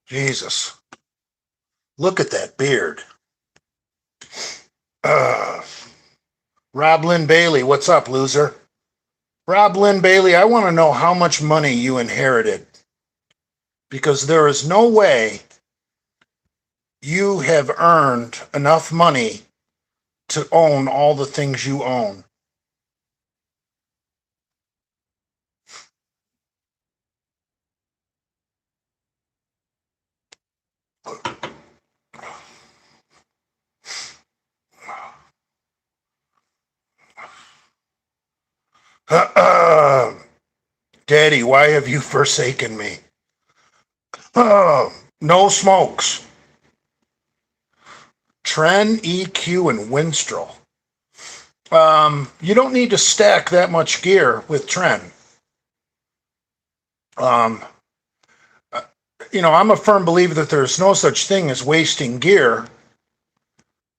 Jesus. Look at that beard. Uh, Rob Lynn Bailey, what's up, loser? Rob Lynn Bailey, I want to know how much money you inherited. Because there is no way you have earned enough money to own all the things you own. Daddy, why have you forsaken me? No smokes. Tren, EQ, and Winstrel. You don't need to stack that much gear with Tren. I'm a firm believer that there's no such thing as wasting gear,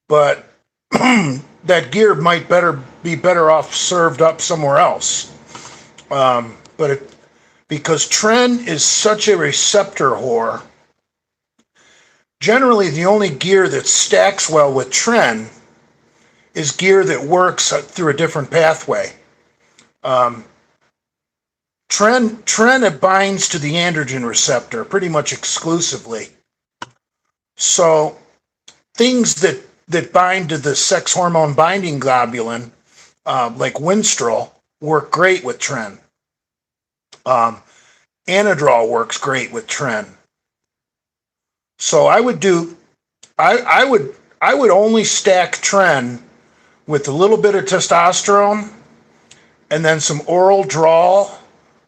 but that gear might be better off served up somewhere else. Because Tren is such a receptor whore, generally the only gear that stacks well with Tren is gear that works through a different pathway. Tren binds to the androgen receptor pretty much exclusively. So things that bind to the sex hormone binding globulin, like Winstrol, work great with Tren. Anadrol works great with Tren. So I would only stack Tren with a little bit of testosterone and then some oral Drol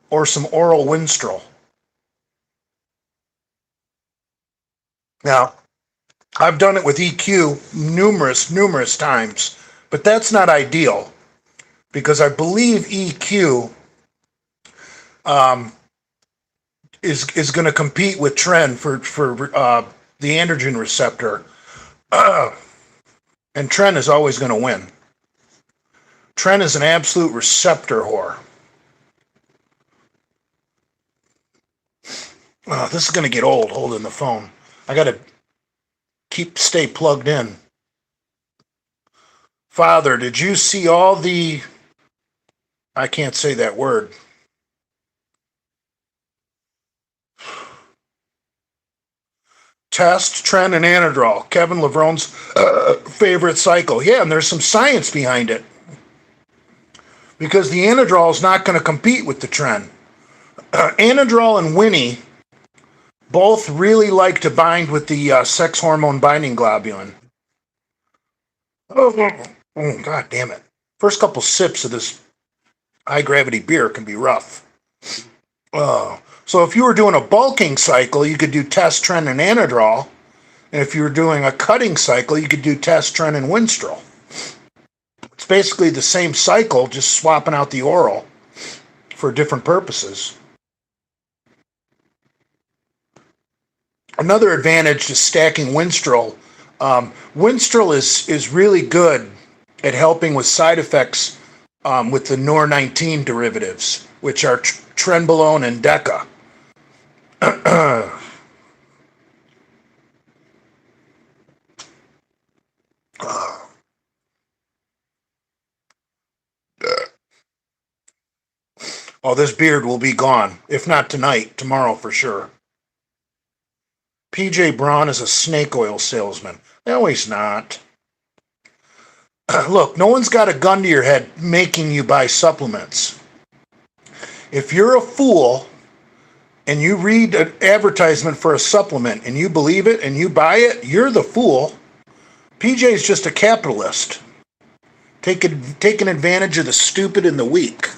or some oral Winstrol. Now, I've done it with EQ numerous times, but that's not ideal because I believe EQ is going to compete with Tren for the androgen receptor, and Tren is always going to win. Tren is an absolute receptor whore. This is going to get old holding the phone. I got to stay plugged in. Father, did you see all the... I can't say that word. Test, Tren, and Anadrol. Kevin Lavrone's favorite cycle. Yeah, and there's some science behind it. Because the Anadrol is not going to compete with the Tren. Anadrol and Winnie both really like to bind with the sex hormone binding globulin. Oh, God damn it. First couple sips of this high gravity beer can be rough. So if you were doing a bulking cycle, you could do Test, Tren, and Anadrol. And if you were doing a cutting cycle, you could do Test, Tren, and Winstrol. It's basically the same cycle, just swapping out the oral for different purposes. Another advantage to stacking Winstrol. Winstrol is really good at helping with side effects with the NOR19 derivatives, which are Trenbolone and Deca. Oh, this beard will be gone. If not tonight, tomorrow for sure. PJ Braun is a snake oil salesman. No, he's not. Look, no one's got a gun to your head making you buy supplements. If you're a fool and you read an advertisement for a supplement and you believe it and you buy it, you're the fool. PJ's just a capitalist. Taking advantage of the stupid and the weak.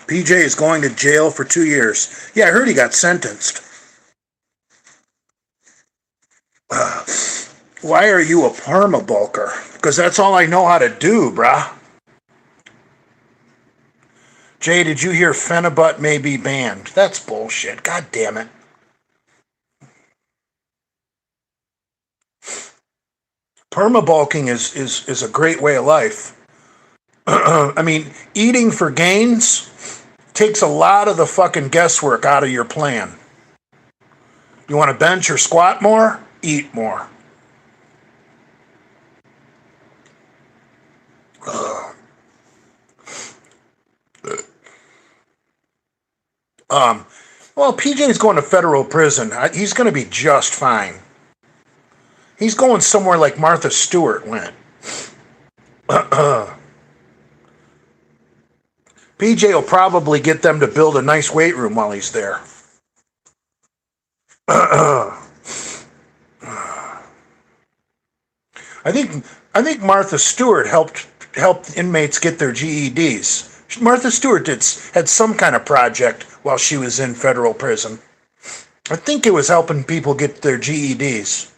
PJ is going to jail for 2 years. Yeah, I heard he got sentenced. Why are you a perma bulker? Because that's all I know how to do, brah. Jay, did you hear Phenibut may be banned? That's bullshit. God damn it. Permabulking is a great way of life. I mean, eating for gains takes a lot of the fucking guesswork out of your plan. You want to bench or squat more? Eat more. Well, PJ's going to federal prison. He's going to be just fine. He's going somewhere like Martha Stewart went. PJ will probably get them to build a nice weight room while he's there. I think Martha Stewart helped inmates get their GEDs. Martha Stewart had some kind of project while she was in federal prison. I think it was helping people get their GEDs.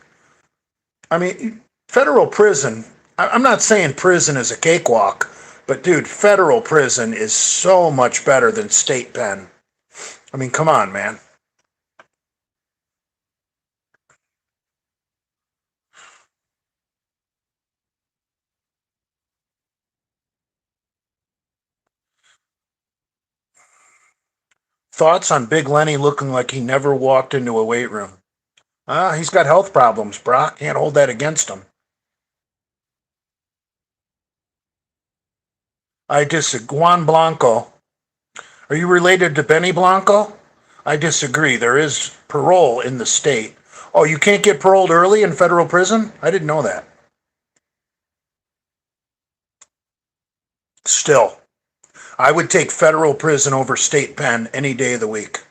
I mean, federal prison, I'm not saying prison is a cakewalk, but dude, federal prison is so much better than state pen. I mean, come on, man. Thoughts on Big Lenny looking like he never walked into a weight room? He's got health problems, Brock. Can't hold that against him. I disagree. Juan Blanco. Are you related to Benny Blanco? I disagree. There is parole in the state. Oh, you can't get paroled early in federal prison? I didn't know that. Still, I would take federal prison over state pen any day of the week.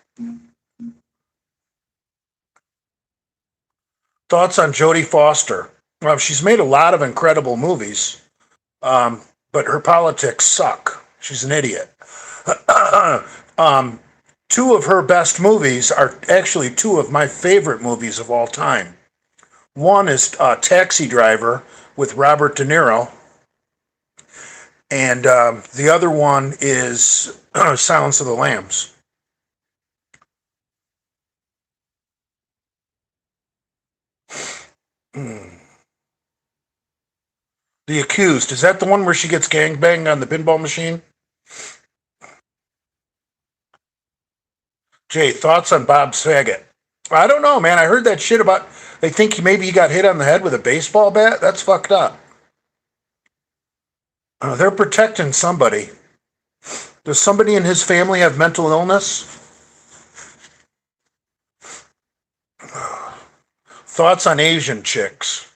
Thoughts on Jodie Foster? Well, she's made a lot of incredible movies, but her politics suck. She's an idiot. Two of her best movies are actually two of my favorite movies of all time. One is Taxi Driver with Robert De Niro, and the other one is Silence of the Lambs. The Accused, is that the one where she gets gangbanged on the pinball machine? Jay, thoughts on Bob Saget? I don't know, man. I heard that shit about they think maybe he got hit on the head with a baseball bat. That's fucked up. They're protecting somebody. Does somebody in his family have mental illness? Thoughts on Asian chicks?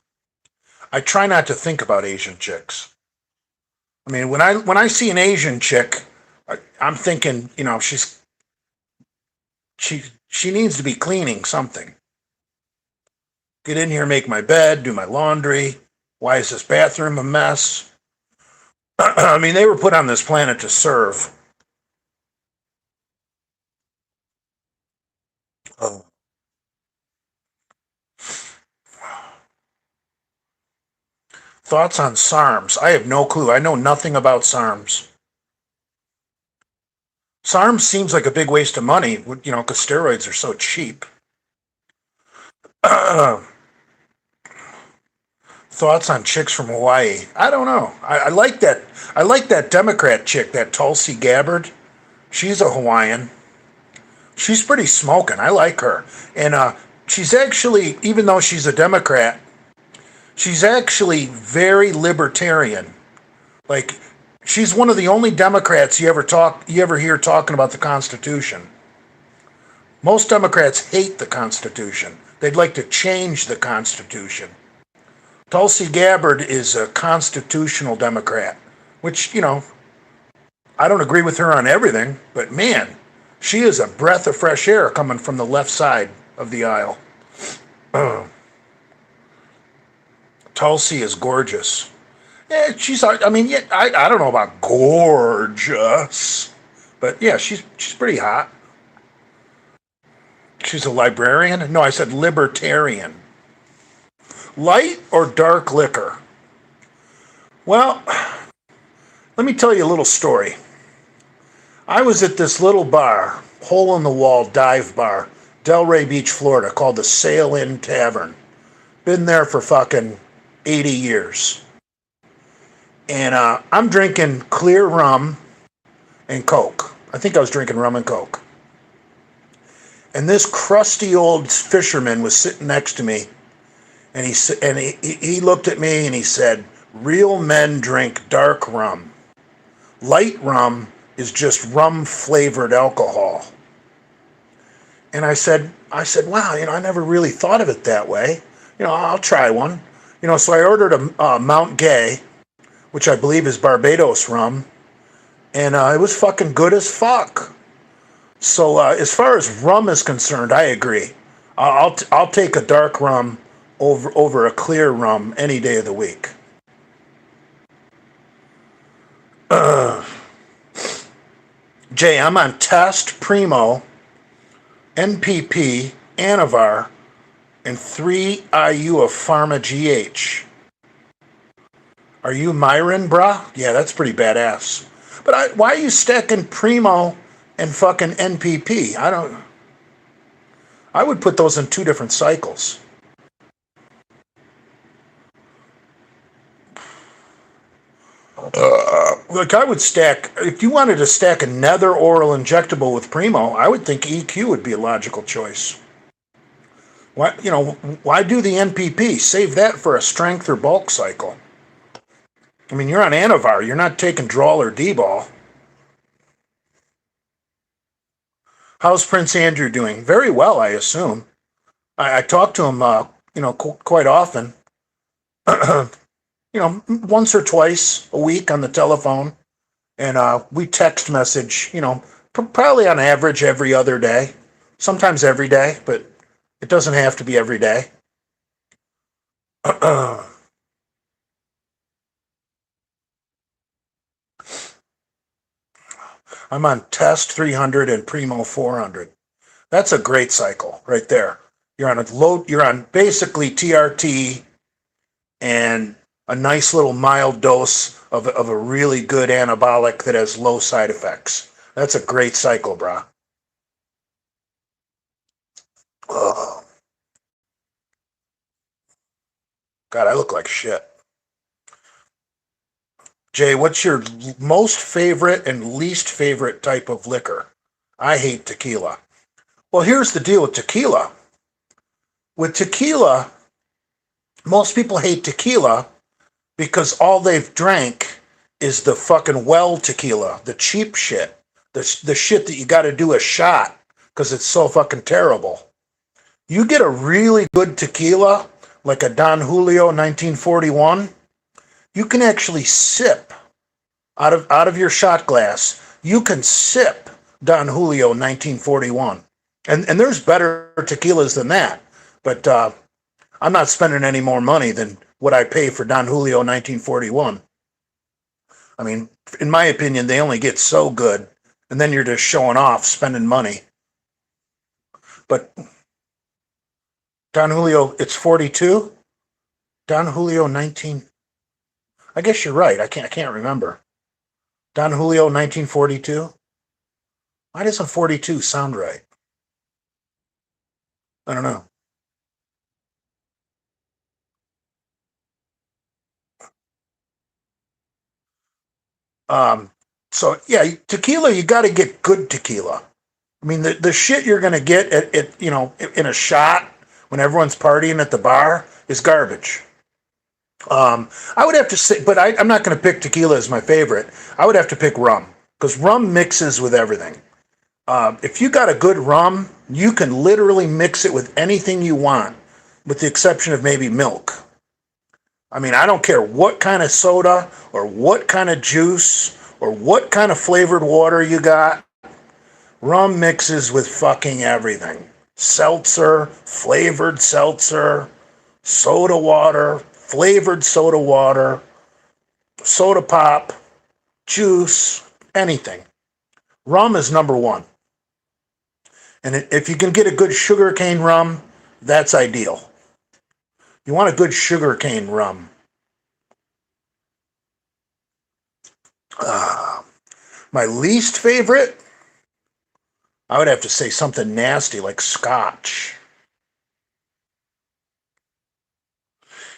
I try not to think about Asian chicks. I mean, when I see an Asian chick, I'm thinking, she needs to be cleaning something. Get in here, make my bed, do my laundry. Why is this bathroom a mess? I mean, they were put on this planet to serve. Oh. Thoughts on SARMs? I have no clue. I know nothing about SARMs. SARMs seems like a big waste of money, because steroids are so cheap. Thoughts on chicks from Hawaii? I don't know. I like that. I like that Democrat chick, that Tulsi Gabbard. She's a Hawaiian. She's pretty smoking. I like her. And she's actually, even though she's a Democrat, she's actually very libertarian. Like, she's one of the only Democrats you ever hear talking about the Constitution. Most Democrats hate the Constitution. They'd like to change the Constitution. Tulsi Gabbard is a constitutional Democrat, which, I don't agree with her on everything, but man, she is a breath of fresh air coming from the left side of the aisle. Tulsi is gorgeous. Yeah, I don't know about gorgeous, but yeah, she's pretty hot. She's a librarian? No, I said libertarian. Light or dark liquor? Well, let me tell you a little story. I was at this little bar, hole-in-the-wall dive bar, Delray Beach, Florida, called the Sail Inn Tavern. Been there for fucking 80 years. And I'm drinking clear rum and Coke. I think I was drinking rum and coke. And this crusty old fisherman was sitting next to me, and he looked at me and he said, "Real men drink dark rum. Light rum is just rum flavored alcohol." And I said, wow, I never really thought of it that way. I'll try one. So I ordered a Mount Gay, which I believe is Barbados rum, and it was fucking good as fuck. So as far as rum is concerned, I agree. I'll take a dark rum over a clear rum any day of the week. Jay, I'm on Test, Primo, NPP, Anavar, and 3 IU of Pharma GH. Are you Myron, brah? Yeah, that's pretty badass. But why are you stacking Primo and fucking NPP? I would put those in 2 different cycles. Like I would stack, if you wanted to stack a nether oral injectable with Primo, I would think EQ would be a logical choice. Why do the NPP? Save that for a strength or bulk cycle. I mean, you're on Anavar. You're not taking drawl or D-ball. How's Prince Andrew doing? Very well, I assume. I talk to him, quite often. Once or twice a week on the telephone. And we text message, probably on average every other day. Sometimes every day, but it doesn't have to be every day. I'm on Test 300 and Primo 400. That's a great cycle right there. You're on basically TRT and a nice little mild dose of a really good anabolic that has low side effects. That's a great cycle, brah. Oh. God, I look like shit. Jay, what's your most favorite and least favorite type of liquor? I hate tequila. Well, here's the deal with tequila. With tequila, most people hate tequila because all they've drank is the fucking well tequila, the cheap shit, the shit that you got to do a shot because it's so fucking terrible. You get a really good tequila, like a Don Julio 1941, you can actually sip out of your shot glass. You can sip Don Julio 1941, and there's better tequilas than that. But I'm not spending any more money than what I pay for Don Julio 1941. I mean, in my opinion, they only get so good, and then you're just showing off, spending money. But Don Julio, it's 42. Don Julio 19. I guess you're right. I can't remember. Don Julio 1942. Why doesn't 42 sound right? I don't know. So yeah, tequila, you got to get good tequila. I mean, the shit you're gonna get in a shot when everyone's partying at the bar is garbage. I would have to say, but I'm not going to pick tequila as my favorite. I would have to pick rum because rum mixes with everything. If you got a good rum, you can literally mix it with anything you want, with the exception of maybe milk. I mean, I don't care what kind of soda or what kind of juice or what kind of flavored water you got. Rum mixes with fucking everything. Seltzer, flavored seltzer, soda water, flavored soda water, soda pop, juice, anything. Rum is number one. And if you can get a good sugarcane rum, that's ideal. You want a good sugarcane rum. My least favorite, I would have to say something nasty like scotch.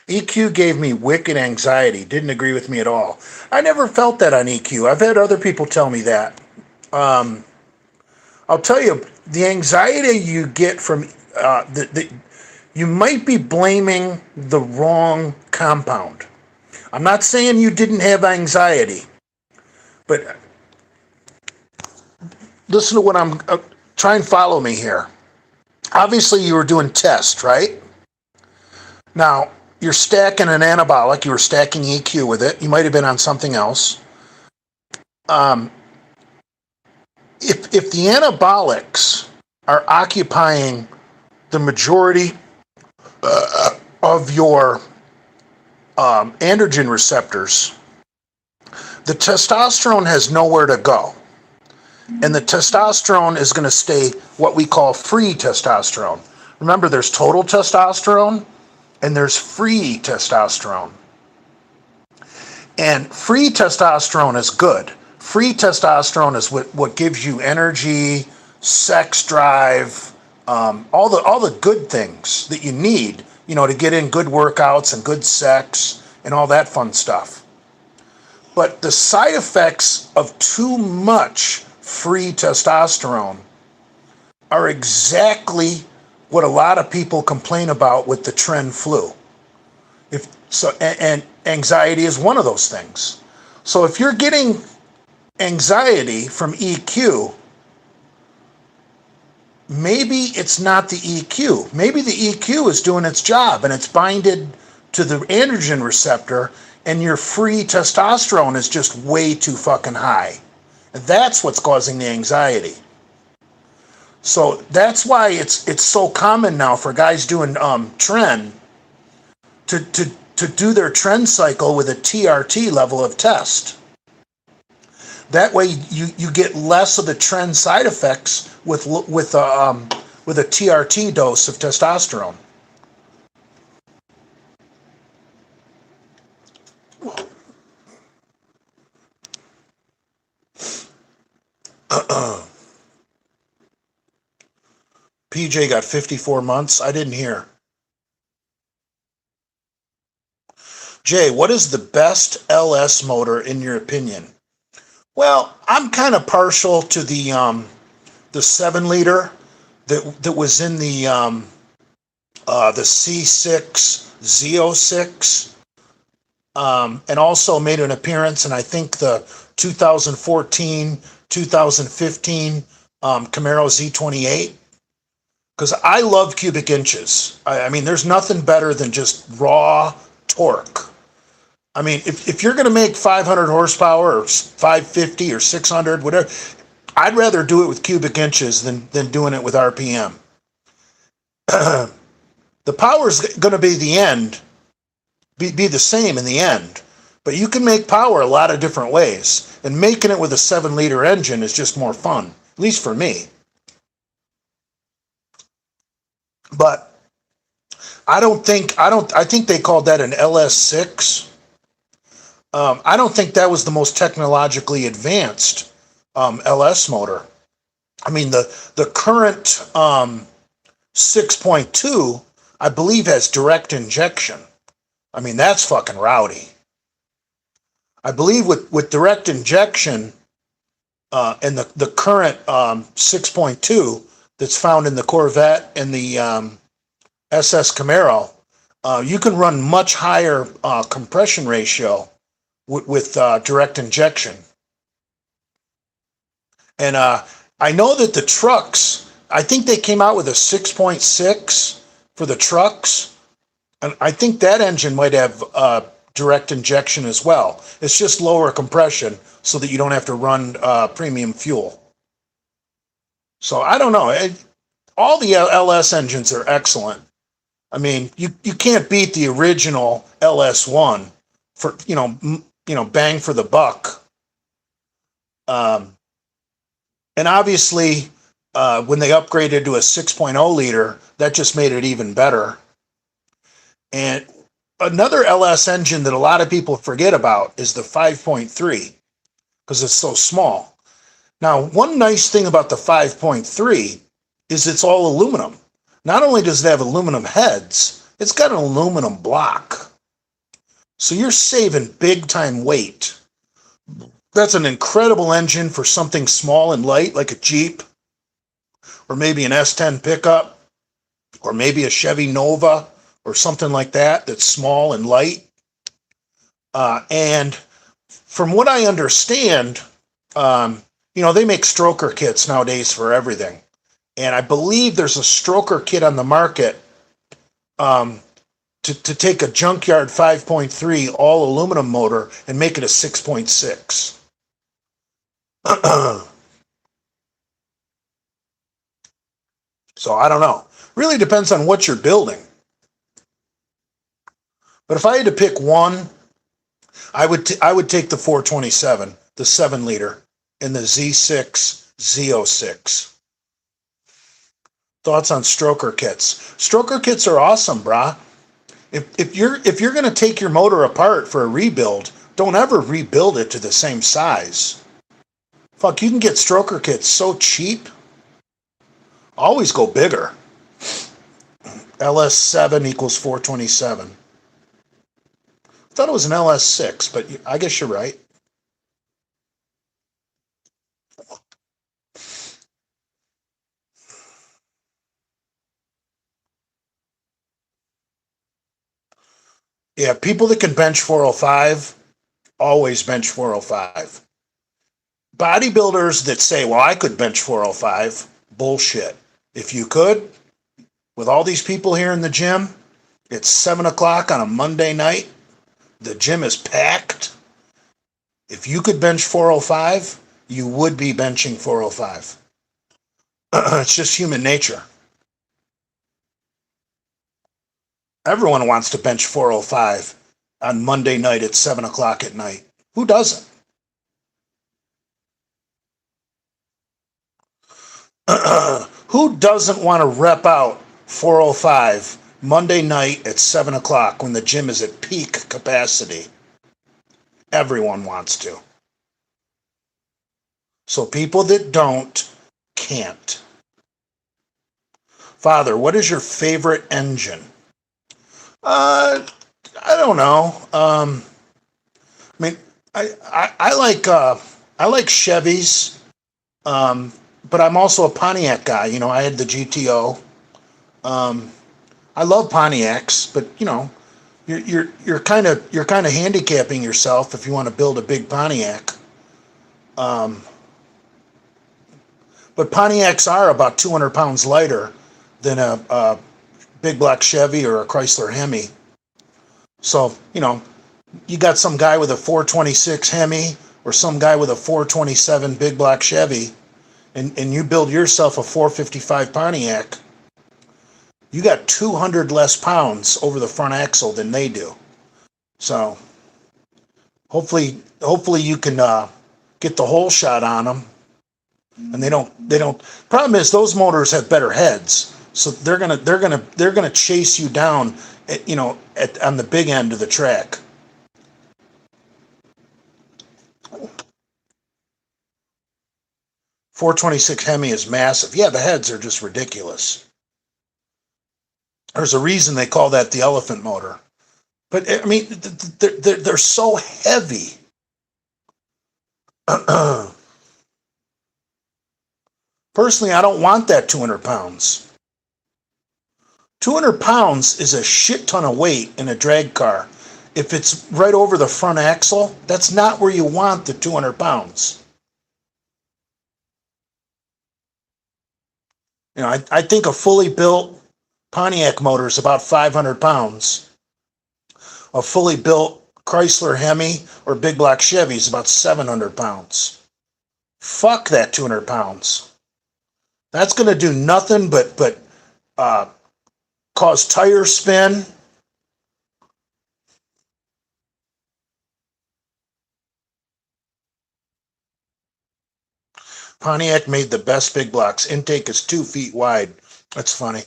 EQ gave me wicked anxiety, didn't agree with me at all. I never felt that on EQ. I've had other people tell me that. I'll tell you, the anxiety you get from you might be blaming the wrong compound. I'm not saying you didn't have anxiety, but listen to what I'm try and follow me here. Obviously, you were doing tests, right? Now, you're stacking an anabolic, you were stacking EQ with it. You might have been on something else. If the anabolics are occupying the majority of your androgen receptors, the testosterone has nowhere to go. And the testosterone is going to stay what we call free testosterone. Remember, there's total testosterone and there's free testosterone. And free testosterone is good. Free testosterone is what gives you energy, sex drive, all the good things that you need, to get in good workouts and good sex and all that fun stuff. But the side effects of too much free testosterone are exactly what a lot of people complain about with the trend flu. And anxiety is one of those things. So if you're getting anxiety from EQ, maybe it's not the EQ. Maybe the EQ is doing its job and it's binded to the androgen receptor, and your free testosterone is just way too fucking high. And that's what's causing the anxiety. So that's why it's so common now for guys doing trend to do their trend cycle with a TRT level of test. That way you get less of the trend side effects with a TRT dose of testosterone. PJ got 54 months. I didn't hear. Jay, what is the best LS motor in your opinion? Well, I'm kind of partial to the 7-liter that was in the C6 Z06, and also made an appearance in, I think, the 2014, 2015 Camaro Z28. Because I love cubic inches. I mean, there's nothing better than just raw torque. I mean, if you're going to make 500 horsepower or 550 or 600, whatever, I'd rather do it with cubic inches than doing it with RPM. The power's going to be be the same in the end. But you can make power a lot of different ways. And making it with a 7-liter engine is just more fun, at least for me. But I think they called that an LS6. I don't think that was the most technologically advanced LS motor. I mean, the current 6.2, I believe, has direct injection. I mean, that's fucking rowdy. I believe with direct injection and the current 6.2 that's found in the Corvette and the SS Camaro, you can run much higher compression ratio with direct injection. And I know that the trucks, I think they came out with a 6.6 for the trucks, and I think that engine might have direct injection as well. It's just lower compression so that you don't have to run premium fuel. So I don't know. All the LS engines are excellent. I mean, you can't beat the original LS1 for bang for the buck. And obviously, when they upgraded to a 6.0 liter, that just made it even better. And another LS engine that a lot of people forget about is the 5.3 because it's so small. Now, one nice thing about the 5.3 is it's all aluminum. Not only does it have aluminum heads, it's got an aluminum block. So you're saving big time weight. That's an incredible engine for something small and light like a Jeep or maybe an S10 pickup or maybe a Chevy Nova or something like that that's small and light. And from what I understand, they make stroker kits nowadays for everything. And I believe there's a stroker kit on the market to take a junkyard 5.3 all aluminum motor and make it a 6.6. So I don't know. Really depends on what you're building. But if I had to pick one, I would take the 427, the 7 liter, and the Z6 Z06. Thoughts on stroker kits? Stroker kits are awesome, brah. If you're gonna take your motor apart for a rebuild, don't ever rebuild it to the same size. Fuck, you can get stroker kits so cheap. Always go bigger. LS7 equals 427. I thought it was an LS6, but I guess you're right. Yeah, people that can bench 405 always bench 405. Bodybuilders that say, well, I could bench 405, bullshit. If you could, with all these people here in the gym, it's 7 o'clock on a Monday night, the gym is packed. If you could bench 405, you would be benching 405. It's just human nature. Everyone wants to bench 405 on Monday night at 7 o'clock at night. Who doesn't? Who doesn't want to rep out 405 Monday night at 7 o'clock when the gym is at peak capacity? Everyone wants to. So people that don't, can't. Father, what is your favorite engine? I don't know. I mean, I like Chevys, but I'm also a Pontiac guy. I had the GTO. I love Pontiacs, but you're kind of handicapping yourself if you want to build a big Pontiac. But Pontiacs are about 200 pounds lighter than a big black Chevy or a Chrysler Hemi. So you got some guy with a 426 Hemi or some guy with a 427 big black Chevy, and you build yourself a 455 Pontiac. You got 200 less pounds over the front axle than they do. So hopefully you can get the whole shot on them. And they don't. Problem is those motors have better heads, so they're gonna chase you down, on the big end of the track. .426 Hemi is massive. Yeah, the heads are just ridiculous. There's a reason they call that the elephant motor. But I mean, they're so heavy. Personally, I don't want that 200 pounds. 200 pounds is a shit ton of weight in a drag car. If it's right over the front axle, that's not where you want the 200 pounds. I think a fully built Pontiac motor is about 500 pounds. A fully built Chrysler Hemi or big black Chevy is about 700 pounds. Fuck that 200 pounds. That's going to do nothing but cause tire spin. Pontiac made the best big blocks. Intake is 2 feet wide. That's funny.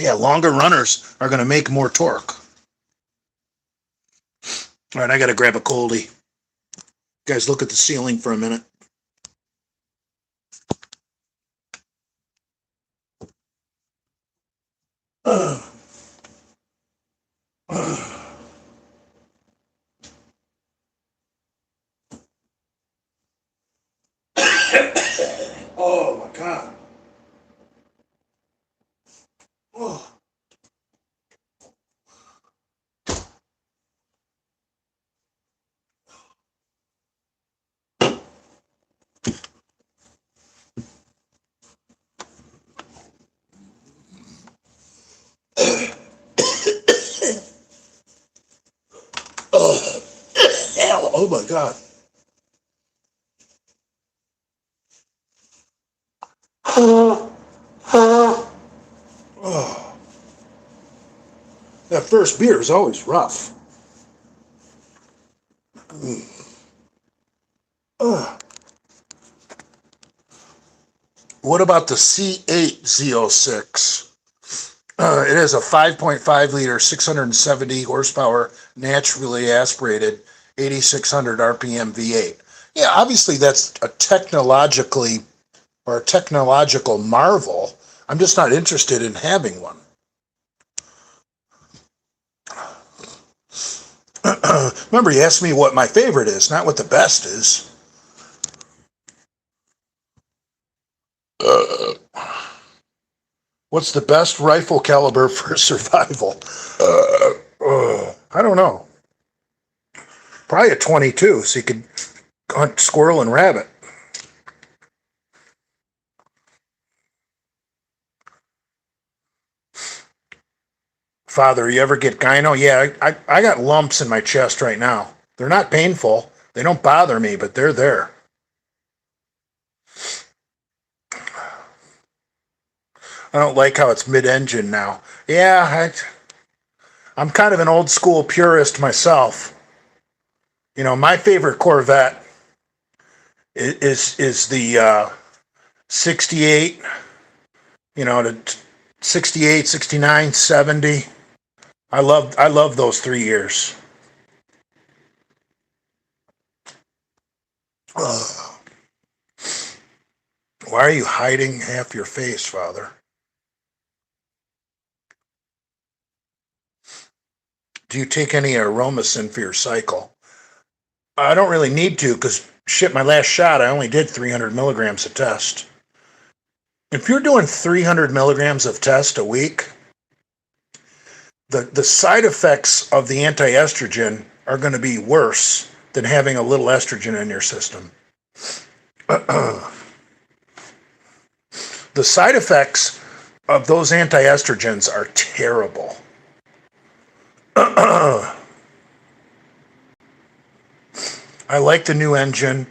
Yeah, longer runners are going to make more torque. All right, I got to grab a coldie. Guys, look at the ceiling for a minute. Oh, hell. Oh my God. Oh, that first beer is always rough. What about the C8Z06? It is a 5.5 liter, 670 horsepower, naturally aspirated, 8,600 RPM V8. Yeah, obviously that's a technological marvel. I'm just not interested in having one. Remember, you asked me what my favorite is, not what the best is. What's the best rifle caliber for survival? I don't know. Probably a 22, so you could hunt squirrel and rabbit. Father, you ever get gyno? Yeah, I got lumps in my chest right now. They're not painful. They don't bother me, but they're there. I don't like how it's mid-engine now. Yeah, I'm kind of an old school purist myself. You know, my favorite Corvette is the 68, you know, the 68, 69, 70. I love those 3 years. Ugh. Why are you hiding half your face, Father? Do you take any aromacin for your cycle? I don't really need to because shit, my last shot, I only did 300 milligrams of test. If you're doing 300 milligrams of test a week, the side effects of the anti-estrogen are going to be worse than having a little estrogen in your system. The side effects of those anti-estrogens are terrible. I like the new engine,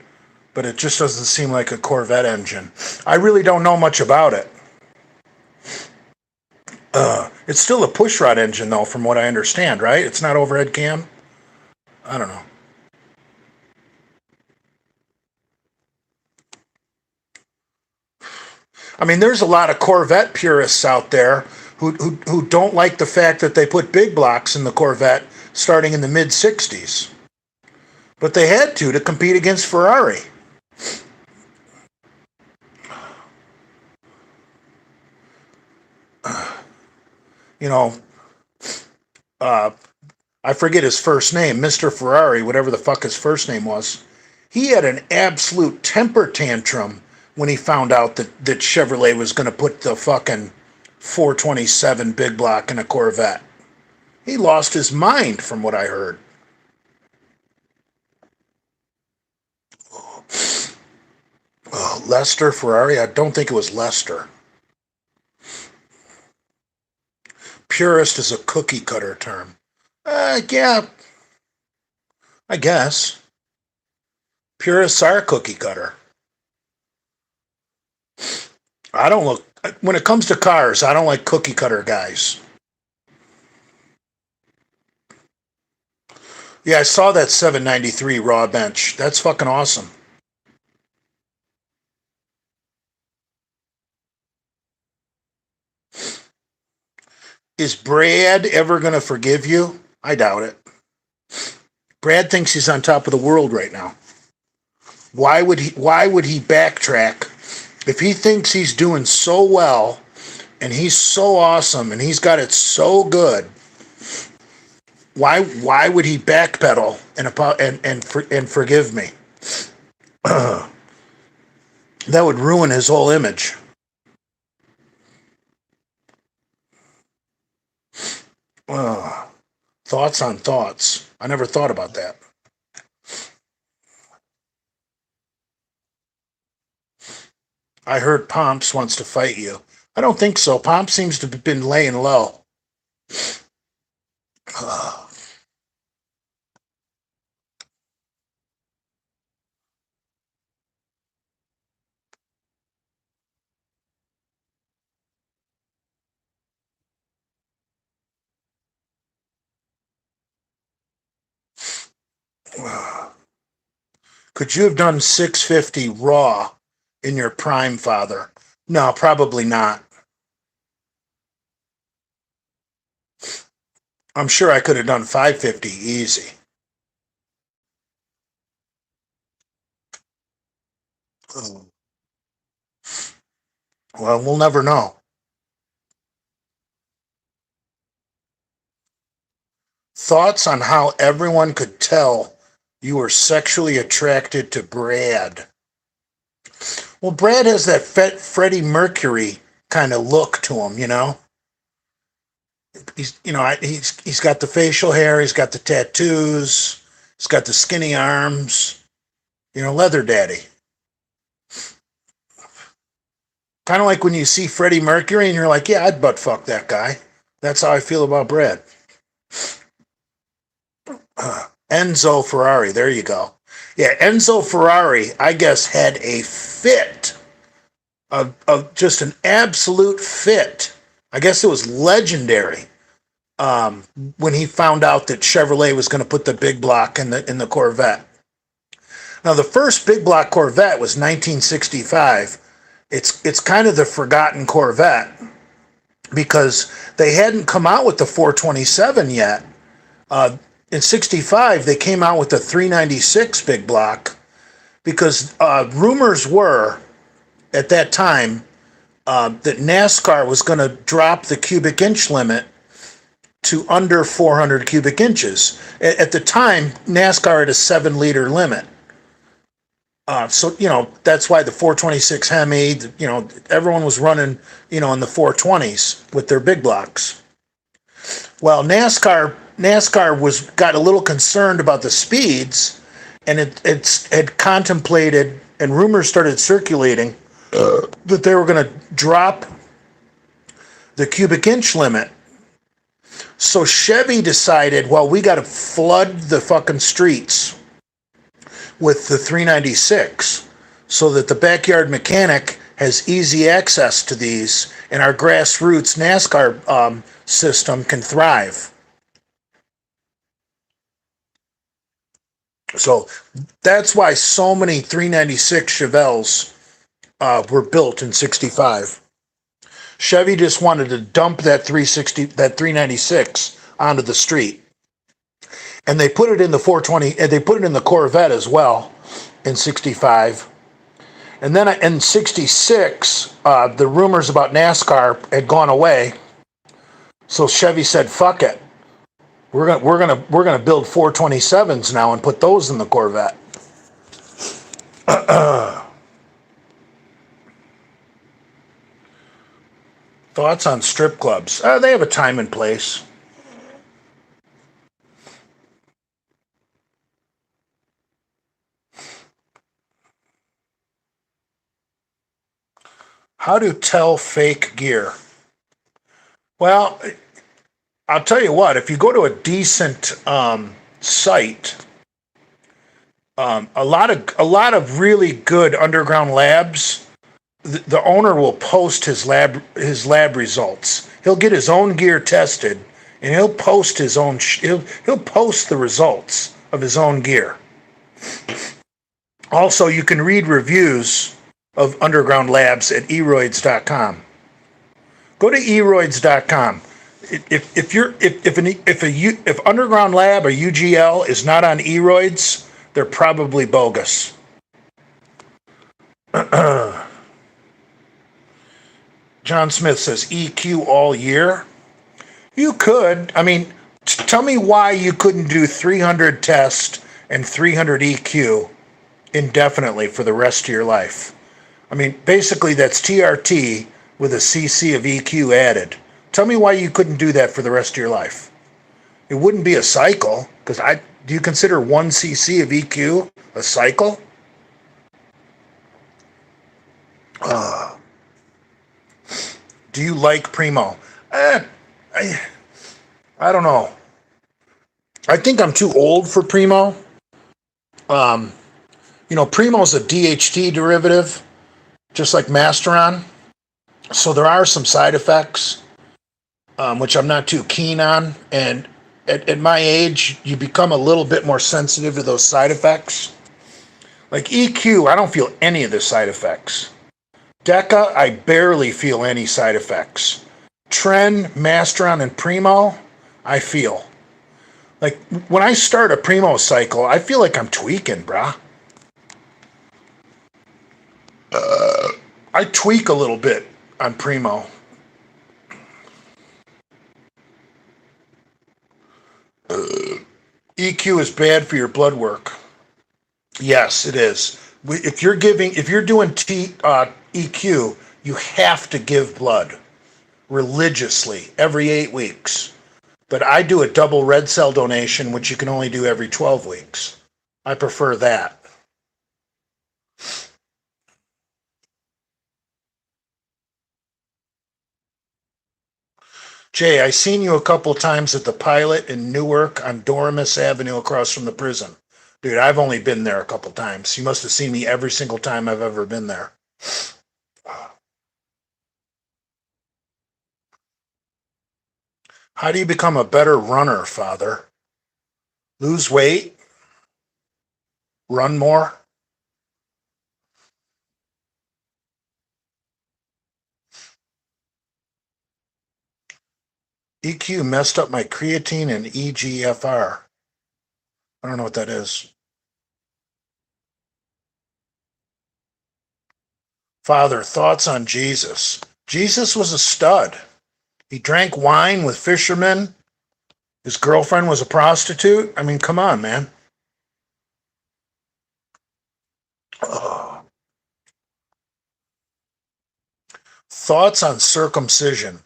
but it just doesn't seem like a Corvette engine. I really don't know much about it. It's still a pushrod engine, though, from what I understand, right? It's not overhead cam? I don't know. I mean, there's a lot of Corvette purists out there who don't like the fact that they put big blocks in the Corvette starting in the mid 60s. But they had to compete against Ferrari. You know, uh, I forget his first name, Mr. Ferrari, whatever the fuck his first name was. He had an absolute temper tantrum when he found out that Chevrolet was going to put the fucking 427 big block in a Corvette. He lost his mind, from what I heard. Lester Ferrari? I don't think it was Lester. Purist is a cookie cutter term. Yeah, I guess. Purists are cookie cutter. I don't look, when it comes to cars, I don't like cookie cutter guys. Yeah, I saw that 793 raw bench. That's fucking awesome. Is Brad ever going to forgive you? I doubt it. Brad thinks he's on top of the world right now. Why would he backtrack if he thinks he's doing so well and he's so awesome and he's got it so good? Why would he backpedal and forgive me? That would ruin his whole image. Thoughts on thoughts. I never thought about that. I heard Pomps wants to fight you. I don't think so. Pomp seems to have been laying low. Could you have done 650 raw in your prime, Father? No, probably not. I'm sure I could have done 550 easy. Well, we'll never know. Thoughts on how everyone could tell you were sexually attracted to Brad? Well, Brad has that Freddie Mercury kind of look to him, you know. He's got the facial hair, he's got the tattoos, he's got the skinny arms, leather daddy. Kind of like when you see Freddie Mercury and you're like, yeah, I'd butt fuck that guy. That's how I feel about Brad. Enzo Ferrari, there you go. Yeah, Enzo Ferrari, I guess, had a fit of just an absolute fit. I guess it was legendary when he found out that Chevrolet was going to put the big block in the Corvette. Now, the first big block Corvette was 1965. It's kind of the forgotten Corvette because they hadn't come out with the 427 yet. In 65, they came out with the 396 big block because rumors were at that time that NASCAR was going to drop the cubic inch limit to under 400 cubic inches. At the time, NASCAR had a 7-liter limit. So that's why the 426 Hemi, everyone was running, in the 420s with their big blocks. Well, NASCAR got a little concerned about the speeds, and it had contemplated, and rumors started circulating that they were going to drop the cubic inch limit. So Chevy decided, well, we got to flood the fucking streets with the 396 so that the backyard mechanic has easy access to these and our grassroots NASCAR system can thrive. So that's why so many 396 Chevelles were built in 65. Chevy just wanted to dump that 396 onto the street. And they put it in the 420, and they put it in the Corvette as well in 65. And then in 66, the rumors about NASCAR had gone away. So Chevy said, fuck it. We're gonna build 427s now and put those in the Corvette. Thoughts on strip clubs? They have a time and place. How to tell fake gear? Well, I'll tell you what. If you go to a decent site, a lot of really good underground labs, the owner will post his lab results. He'll get his own gear tested, and he'll post his own. He'll post the results of his own gear. Also, you can read reviews of underground labs at eroids.com. Go to eroids.com. If underground lab or UGL is not on eroids, they're probably bogus. John Smith says EQ all year. You could. I mean, tell me why you couldn't do 300 test and 300 EQ indefinitely for the rest of your life. I mean, basically that's TRT with a CC of EQ added. Tell me why you couldn't do that for the rest of your life. It wouldn't be a cycle, because do you consider 1 CC of EQ a cycle? Do you like Primo? I don't know. I think I'm too old for Primo. Primo's a DHT derivative, just like Masteron. So there are some side effects, which I'm not too keen on. And at my age, you become a little bit more sensitive to those side effects. Like EQ, I don't feel any of the side effects. Deca, I barely feel any side effects. Tren, Masteron, and Primo, I feel. Like, when I start a Primo cycle, I feel like I'm tweaking, brah. I tweak a little bit on Primo. EQ is bad for your blood work. Yes, it is. If you're doing EQ, you have to give blood religiously every 8 weeks. But I do a double red cell donation, which you can only do every 12 weeks. I prefer that. Jay, I seen you a couple times at the Pilot in Newark on Doramus Avenue across from the prison. Dude, I've only been there a couple times. You must have seen me every single time I've ever been there. How do you become a better runner, Father? Lose weight? Run more? EQ messed up my creatine and EGFR. I don't know what that is. Father, thoughts on Jesus? Jesus was a stud. He drank wine with fishermen. His girlfriend was a prostitute. I mean, come on, man. Oh. Thoughts on circumcision?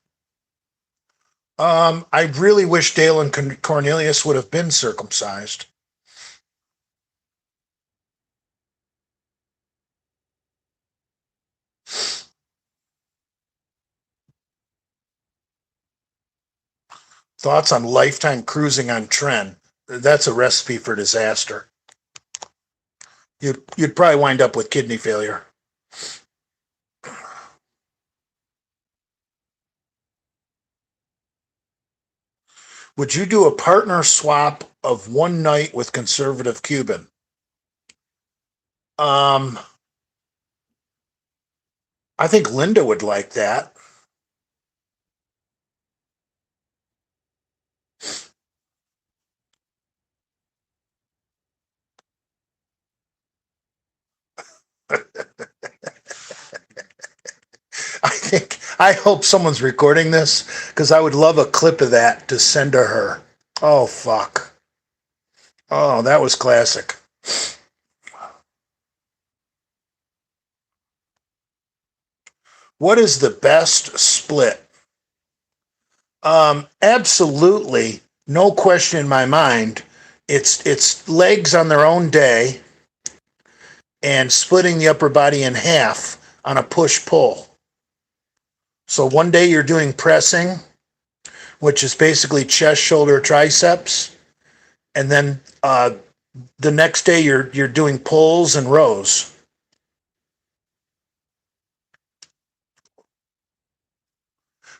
I really wish Dale and Cornelius would have been circumcised. Thoughts on lifetime cruising on Tren? That's a recipe for disaster. You'd probably wind up with kidney failure. Would you do a partner swap of one night with conservative Cuban? I think Linda would like that. I hope someone's recording this because I would love a clip of that to send to her. Oh, fuck. Oh, that was classic. What is the best split? Absolutely, no question in my mind. It's legs on their own day and splitting the upper body in half on a push-pull. So one day you're doing pressing, which is basically chest, shoulder, triceps, and then the next day you're doing pulls and rows.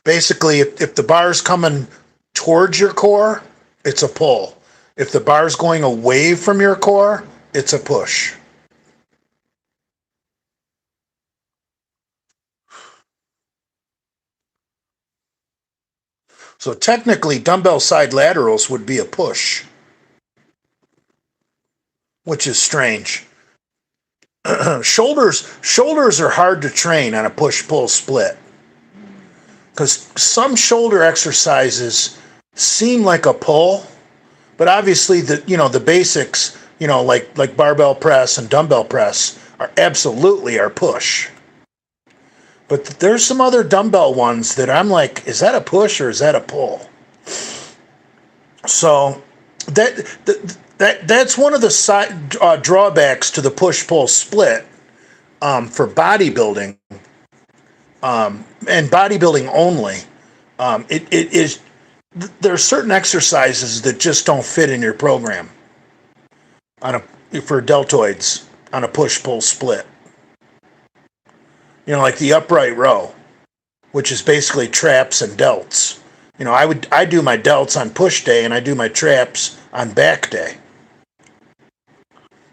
Basically, if the bar's coming towards your core, it's a pull. If the bar's going away from your core, it's a push. So technically, dumbbell side laterals would be a push, which is strange. shoulders are hard to train on a push-pull split because some shoulder exercises seem like a pull, but obviously the basics, like barbell press and dumbbell press are absolutely our push. But there's some other dumbbell ones that I'm like, is that a push or is that a pull? So that's one of the side drawbacks to the push-pull split for bodybuilding, and bodybuilding only. It is there are certain exercises that just don't fit in your program for deltoids on a push-pull split. Like the upright row, which is basically traps and delts. I do my delts on push day and I do my traps on back day.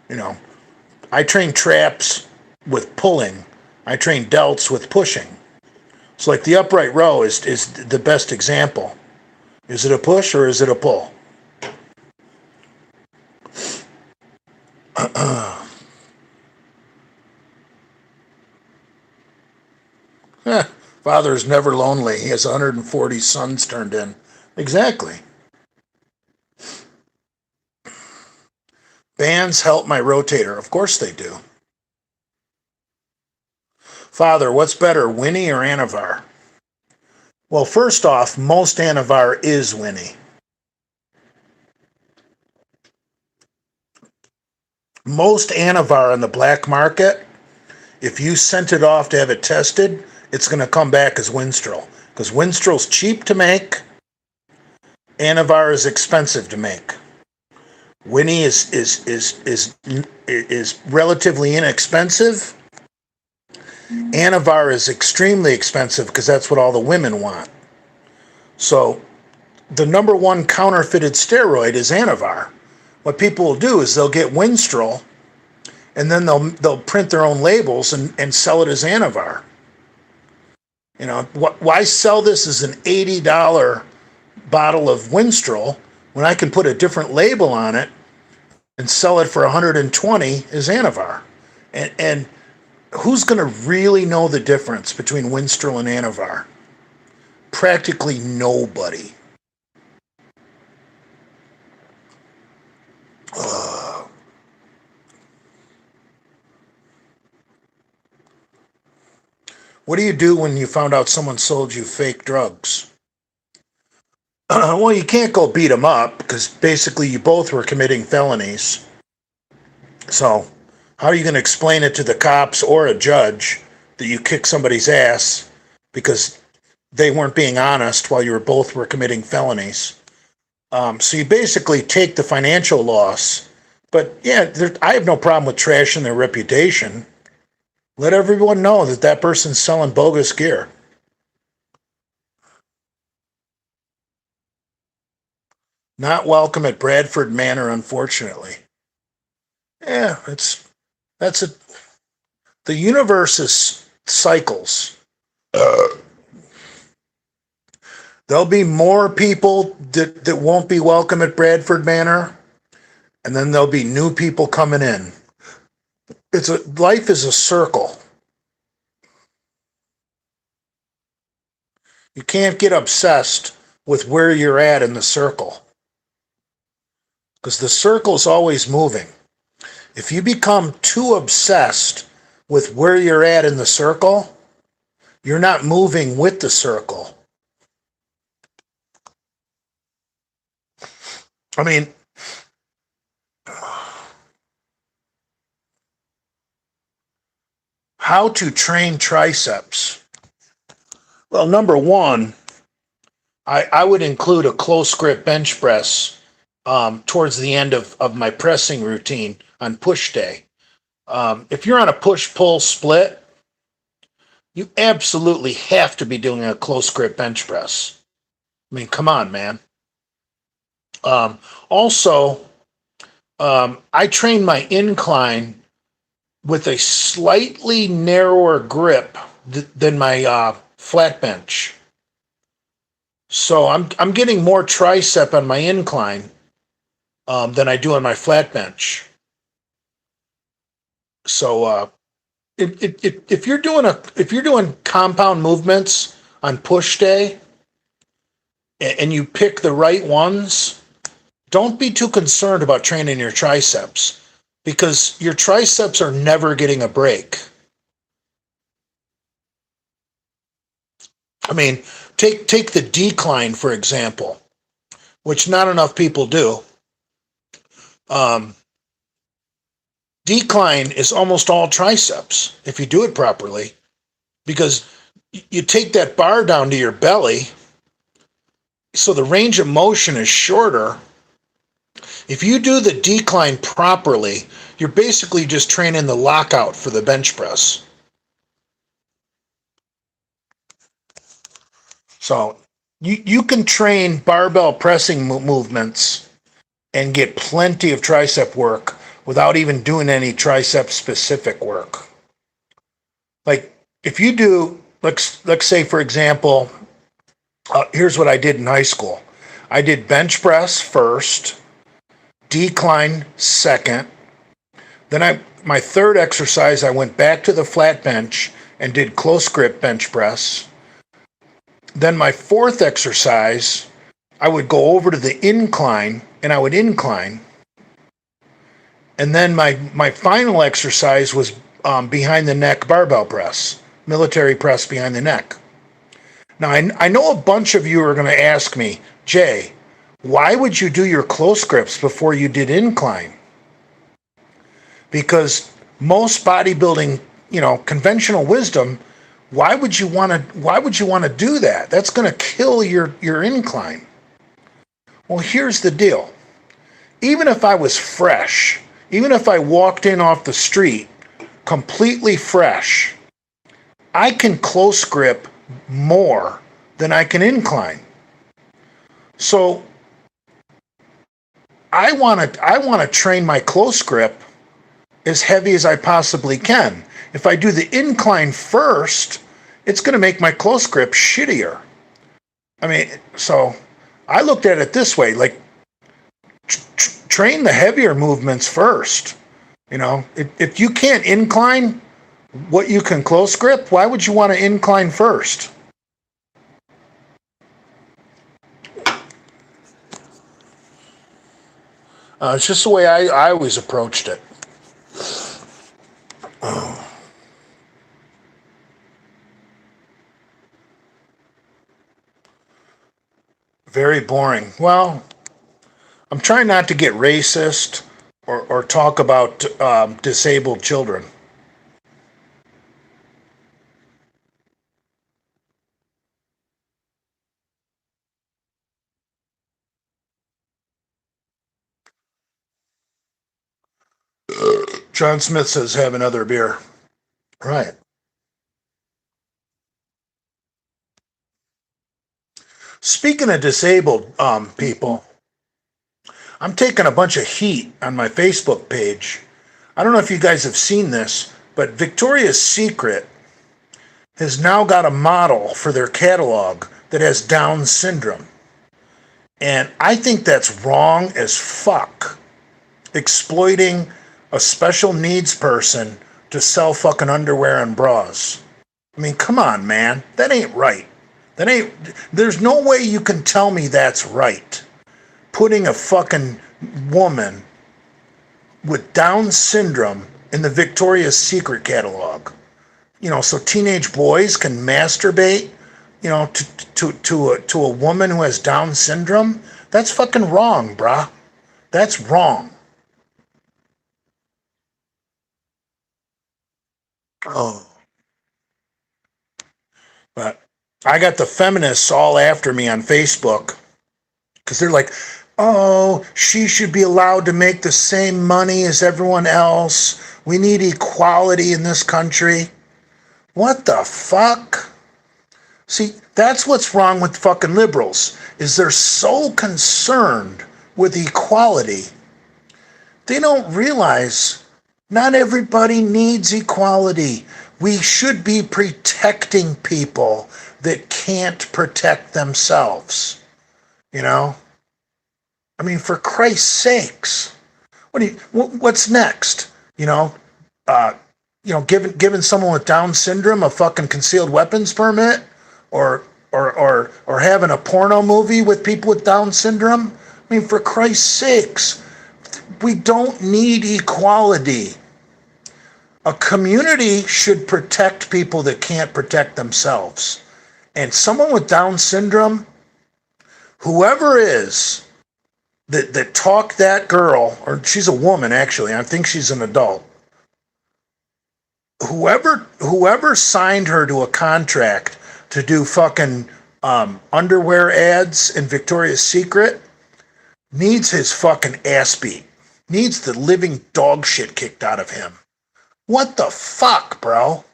You know, I train traps with pulling. I train delts with pushing. So like the upright row is the best example. Is it a push or is it a pull? Father is never lonely. He has 140 sons turned in. Exactly. Bands help my rotator. Of course they do. Father, what's better, Winnie or Anavar? Well, first off, most Anavar is Winnie. Most Anavar on the black market, if you sent it off to have it tested, it's going to come back as Winstrol. Because Winstrol's cheap to make, Anavar is expensive to make. Winnie is relatively inexpensive. Anavar is extremely expensive because that's what all the women want. So the number one counterfeited steroid is Anavar. What people will do is they'll get Winstrol and then they'll print their own labels and sell it as Anavar. Why sell this as an $80 bottle of Winstrol when I can put a different label on it and sell it for $120 as Anavar? And who's going to really know the difference between Winstrol and Anavar? Practically nobody. What do you do when you found out someone sold you fake drugs? Well, you can't go beat them up because basically you both were committing felonies. So how are you going to explain it to the cops or a judge that you kicked somebody's ass because they weren't being honest while you both were committing felonies? So you basically take the financial loss. But yeah, I have no problem with trashing their reputation. Let everyone know that person's selling bogus gear. Not welcome at Bradford Manor, unfortunately. Yeah, that's it. The universe is cycles. There'll be more people that won't be welcome at Bradford Manor, and then there'll be new people coming in. Life is a circle. You can't get obsessed with where you're at in the circle, because the circle's always moving. If you become too obsessed with where you're at in the circle, you're not moving with the circle. I mean, how to train triceps? Well, number one, I would include a close grip bench press towards the end of my pressing routine on push day. If you're on a push-pull split, you absolutely have to be doing a close grip bench press. I mean, come on, man. Also, I train my incline with a slightly narrower grip than my flat bench. So I'm getting more tricep on my incline than I do on my flat bench. So if you're doing compound movements on push day and you pick the right ones, don't be too concerned about training your triceps because your triceps are never getting a break. I mean, take the decline, for example, which not enough people do. Decline is almost all triceps if you do it properly, because you take that bar down to your belly, so the range of motion is shorter. If you do the decline properly, you're basically just training the lockout for the bench press. So You can train barbell pressing movements and get plenty of tricep work without even doing any tricep specific work. Like if you do, let's say for example, here's what I did in high school. I did bench press first, decline second. Then my third exercise, I went back to the flat bench and did close grip bench press. Then my fourth exercise, I would go over to the incline and I would incline. And then my final exercise was behind the neck barbell press, military press behind the neck. Now, I know a bunch of you are going to ask me, Jay, why would you do your close grips before you did incline? Because most bodybuilding, conventional wisdom, why would you want to do that? That's going to kill your incline. Well, here's the deal. Even if I was fresh, even if I walked in off the street completely fresh, I can close grip more than I can incline. So I want to train my close grip as heavy as I possibly can. If I do the incline first, it's going to make my close grip shittier. I mean, so I looked at it this way, like train the heavier movements first. If you can't incline what you can close grip, why would you want to incline first? It's just the way I always approached it. Oh. Very boring. Well, I'm trying not to get racist or talk about disabled children. John Smith says, have another beer. Right. Speaking of disabled people, I'm taking a bunch of heat on my Facebook page. I don't know if you guys have seen this, but Victoria's Secret has now got a model for their catalog that has Down syndrome. And I think that's wrong as fuck. Exploiting a special needs person to sell fucking underwear and bras. I mean, come on, man. That ain't right. There's no way you can tell me that's right. Putting a fucking woman with Down syndrome in the Victoria's Secret catalog. So teenage boys can masturbate, to a woman who has Down syndrome. That's fucking wrong, brah. That's wrong. Oh. But I got the feminists all after me on Facebook because they're like, oh, she should be allowed to make the same money as everyone else. We need equality in this country. What the fuck? See, that's what's wrong with fucking liberals, is they're so concerned with equality. They don't realize not everybody needs equality. We should be protecting people that can't protect themselves. I mean, for Christ's sakes, what's next? Giving someone with Down syndrome a fucking concealed weapons permit, or having a porno movie with people with Down syndrome. I mean, for Christ's sakes, we don't need equality. A community should protect people that can't protect themselves. And someone with Down syndrome, whoever is that talked that girl, or she's a woman actually, I think she's an adult. Whoever signed her to a contract to do fucking underwear ads in Victoria's Secret needs his fucking ass beat. Needs the living dog shit kicked out of him. What the fuck, bro?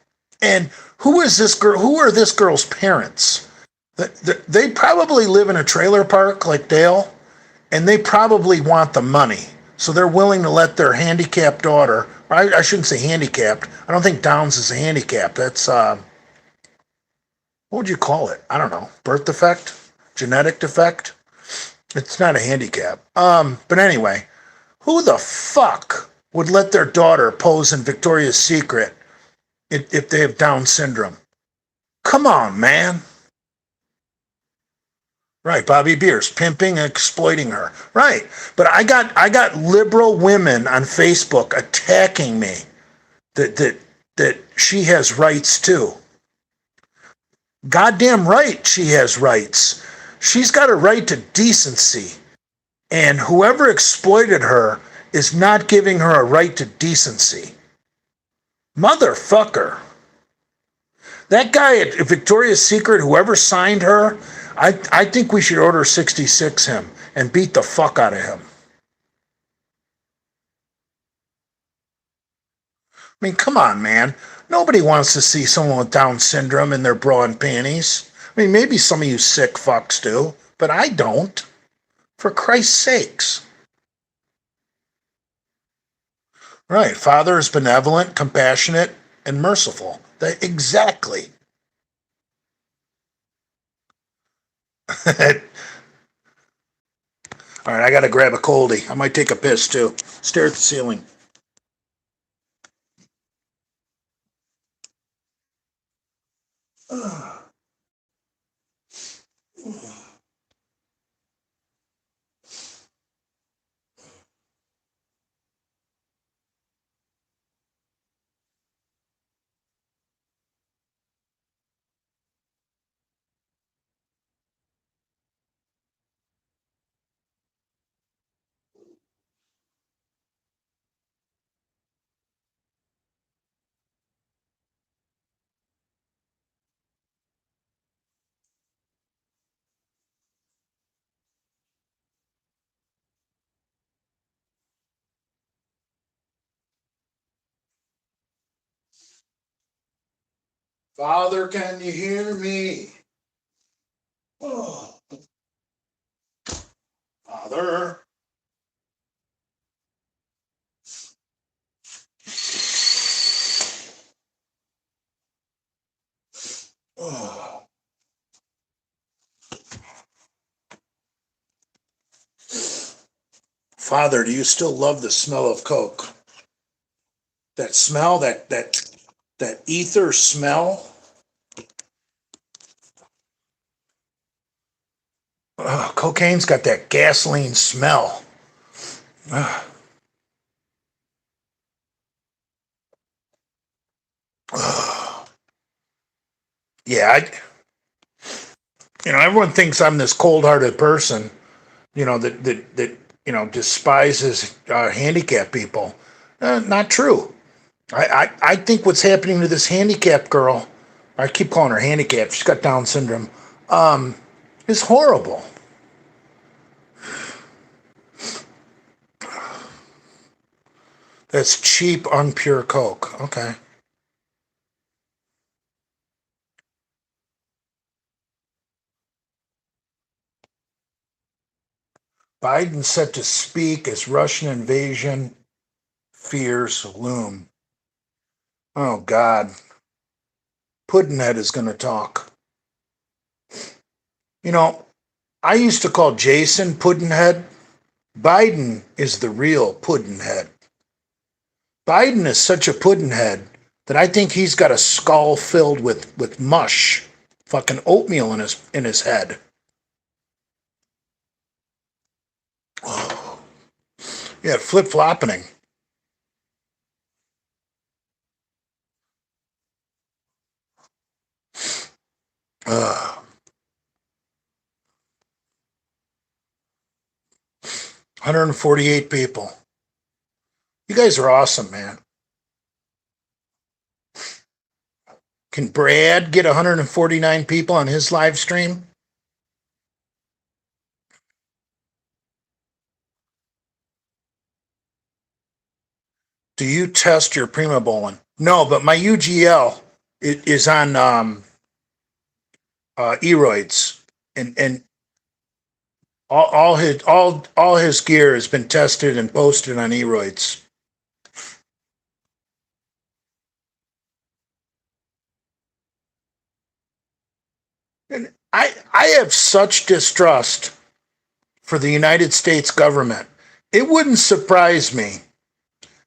And who is this girl? Who are this girl's parents? They probably live in a trailer park like Dale, and they probably want the money. So they're willing to let their handicapped daughter, I shouldn't say handicapped. I don't think Downs is a handicap. That's, what would you call it? I don't know. Birth defect? Genetic defect? It's not a handicap. But anyway, who the fuck would let their daughter pose in Victoria's Secret if they have Down syndrome? Come on, man. Right, Bobby Beers, pimping and exploiting her. Right. But I got liberal women on Facebook attacking me that she has rights too. Goddamn right she has rights. She's got a right to decency. And whoever exploited her is not giving her a right to decency. Motherfucker. That guy at Victoria's Secret, whoever signed her, I think we should order 66 him and beat the fuck out of him. I mean, come on, man. Nobody wants to see someone with Down syndrome in their bra and panties. I mean, maybe some of you sick fucks do, but I don't. For Christ's sakes. Right. Father is benevolent, compassionate, and merciful. Exactly. All right, I got to grab a coldie. I might take a piss too. Stare at the ceiling. Father, can you hear me? Oh, Father. Oh. Father, do you still love the smell of Coke? That smell, that ether smell. Cocaine's got that gasoline smell. Yeah, everyone thinks I'm this cold-hearted person, that despises handicapped people. Not true. I think what's happening to this handicapped girl, I keep calling her handicapped, she's got Down syndrome, is horrible. That's cheap, unpure Coke. Okay. Biden set to speak as Russian invasion fears loom. Oh, God. Puddinhead is going to talk. You know, I used to call Jason Puddinhead. Biden is the real Puddinhead. Biden is such a Puddinhead that I think he's got a skull filled with mush, fucking oatmeal in his head. Oh. Yeah, flip flopping. 148 people. You guys are awesome, man. Can Brad get 149 people on his live stream? Do you test your Primobolan? No, but my UGL is on eroids, and all his gear has been tested and posted on eroids. And I have such distrust for the United States government. It wouldn't surprise me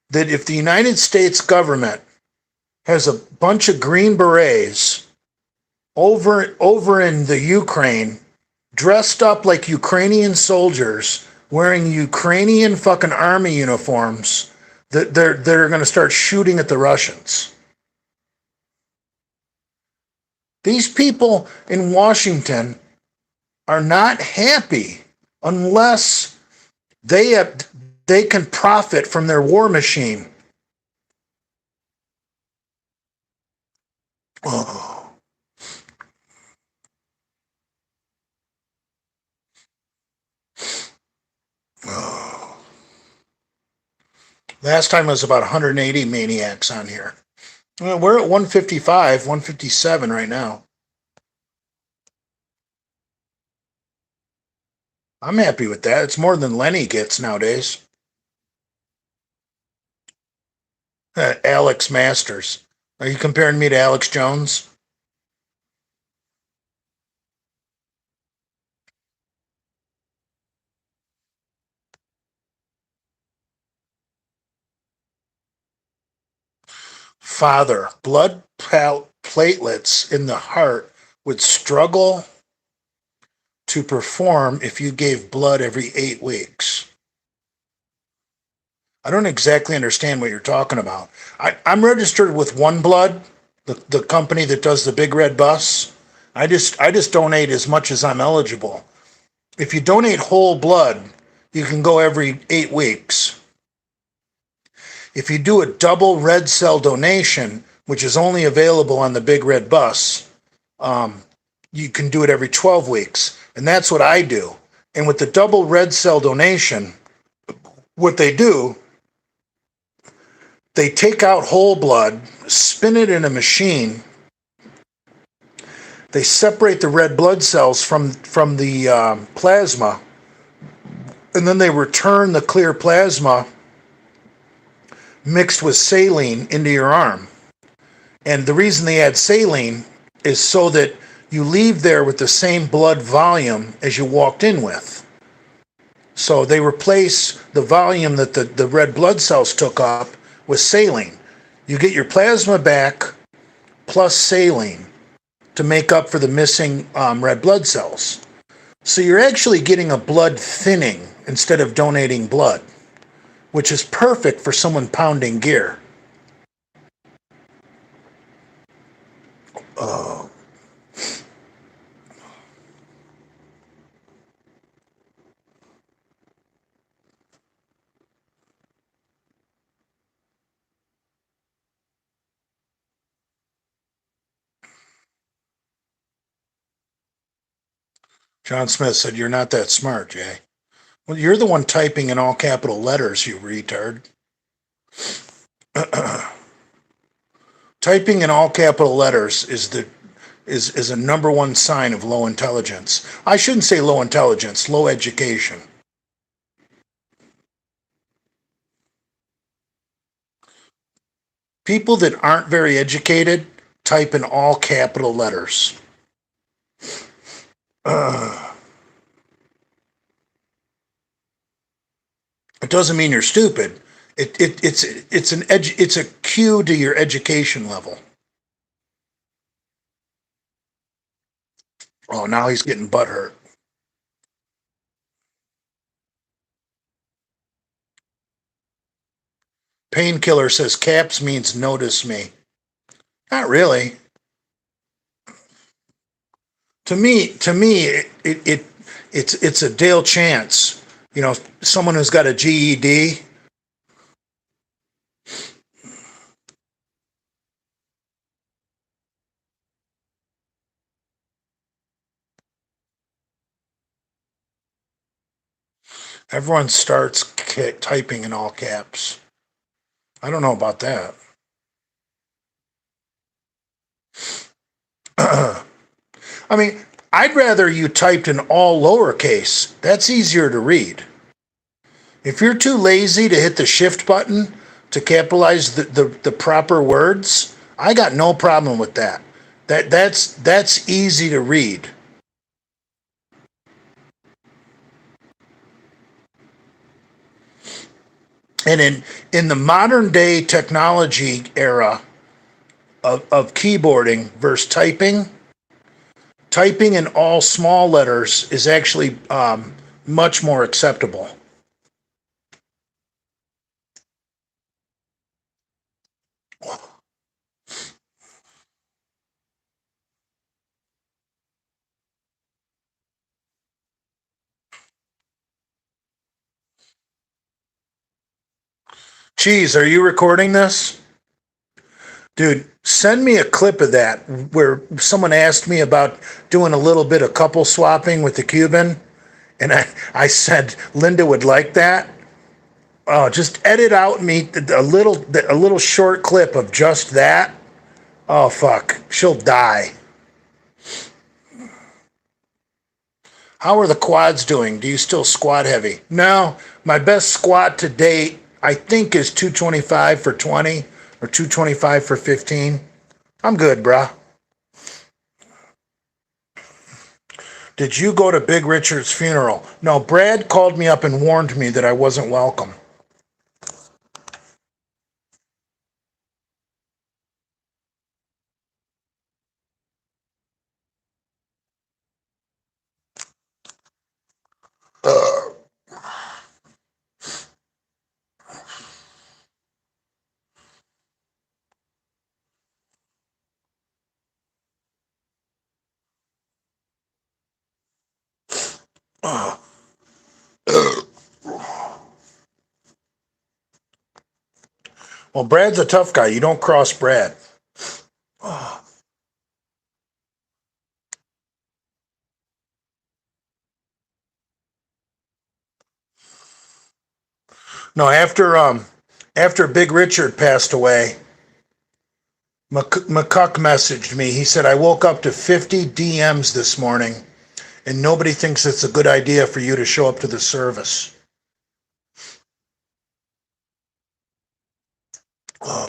that if the United States government has a bunch of Green Berets over in the Ukraine, dressed up like Ukrainian soldiers, wearing Ukrainian fucking army uniforms, that they're going to start shooting at the Russians. These people in Washington are not happy unless they can profit from their war machine. Oh. Oh. Last time it was about 180 maniacs on here. Well, we're at 155, 157 right now. I'm happy with that. It's more than Lenny gets nowadays. Alex Masters. Are you comparing me to Alex Jones? Father, blood platelets in the heart would struggle to perform if you gave blood every 8 weeks. I don't exactly understand what you're talking about. I'm registered with One Blood, the company that does the big red bus. I just donate as much as I'm eligible. If you donate whole blood, you can go every 8 weeks. If you do a double red cell donation, which is only available on the big red bus, you can do it every 12 weeks. And that's what I do. And with the double red cell donation, what they do, they take out whole blood, spin it in a machine. They separate the red blood cells from the plasma, and then they return the clear plasma mixed with saline into your arm. And the reason they add saline is so that you leave there with the same blood volume as you walked in with. So they replace the volume that the red blood cells took up with saline. You get your plasma back plus saline to make up for the missing red blood cells. So you're actually getting a blood thinning instead of donating blood, which is perfect for someone pounding gear. Oh. John Smith said, "You're not that smart, Jay." Well, you're the one typing in all capital letters, you retard. Typing in all capital letters is a number one sign of low intelligence. I shouldn't say low intelligence, low education. People that aren't very educated type in all capital letters. It doesn't mean you're stupid. It's a cue to your education level. Oh, now he's getting butthurt. Painkiller says caps means notice me. Not really. To me, it's a Dale Chance. You know, someone who's got a GED. Everyone starts typing in all caps. I don't know about that. I mean, I'd rather you typed in all lowercase. That's easier to read. If you're too lazy to hit the shift button to capitalize the proper words, I got no problem with that. That's easy to read. And in the modern day technology era of keyboarding versus typing, typing in all small letters is actually much more acceptable. Geez, are you recording this? Dude, send me a clip of that where someone asked me about doing a little bit of couple swapping with the Cuban. And I said Linda would like that. Oh, just edit out me a little short clip of just that. Oh fuck, she'll die. How are the quads doing? Do you still squat heavy? No, my best squat to date, I think, is 225 for 20 or 225 for 15. I'm good, bruh. Did you go to Big Richard's funeral? No, Brad called me up and warned me that I wasn't welcome. Uh, uh, well, Brad's a tough guy. You don't cross Brad. No, after Big Richard passed away, McCuck messaged me. He said, I woke up to 50 DMs this morning, and nobody thinks it's a good idea for you to show up to the service. Uh,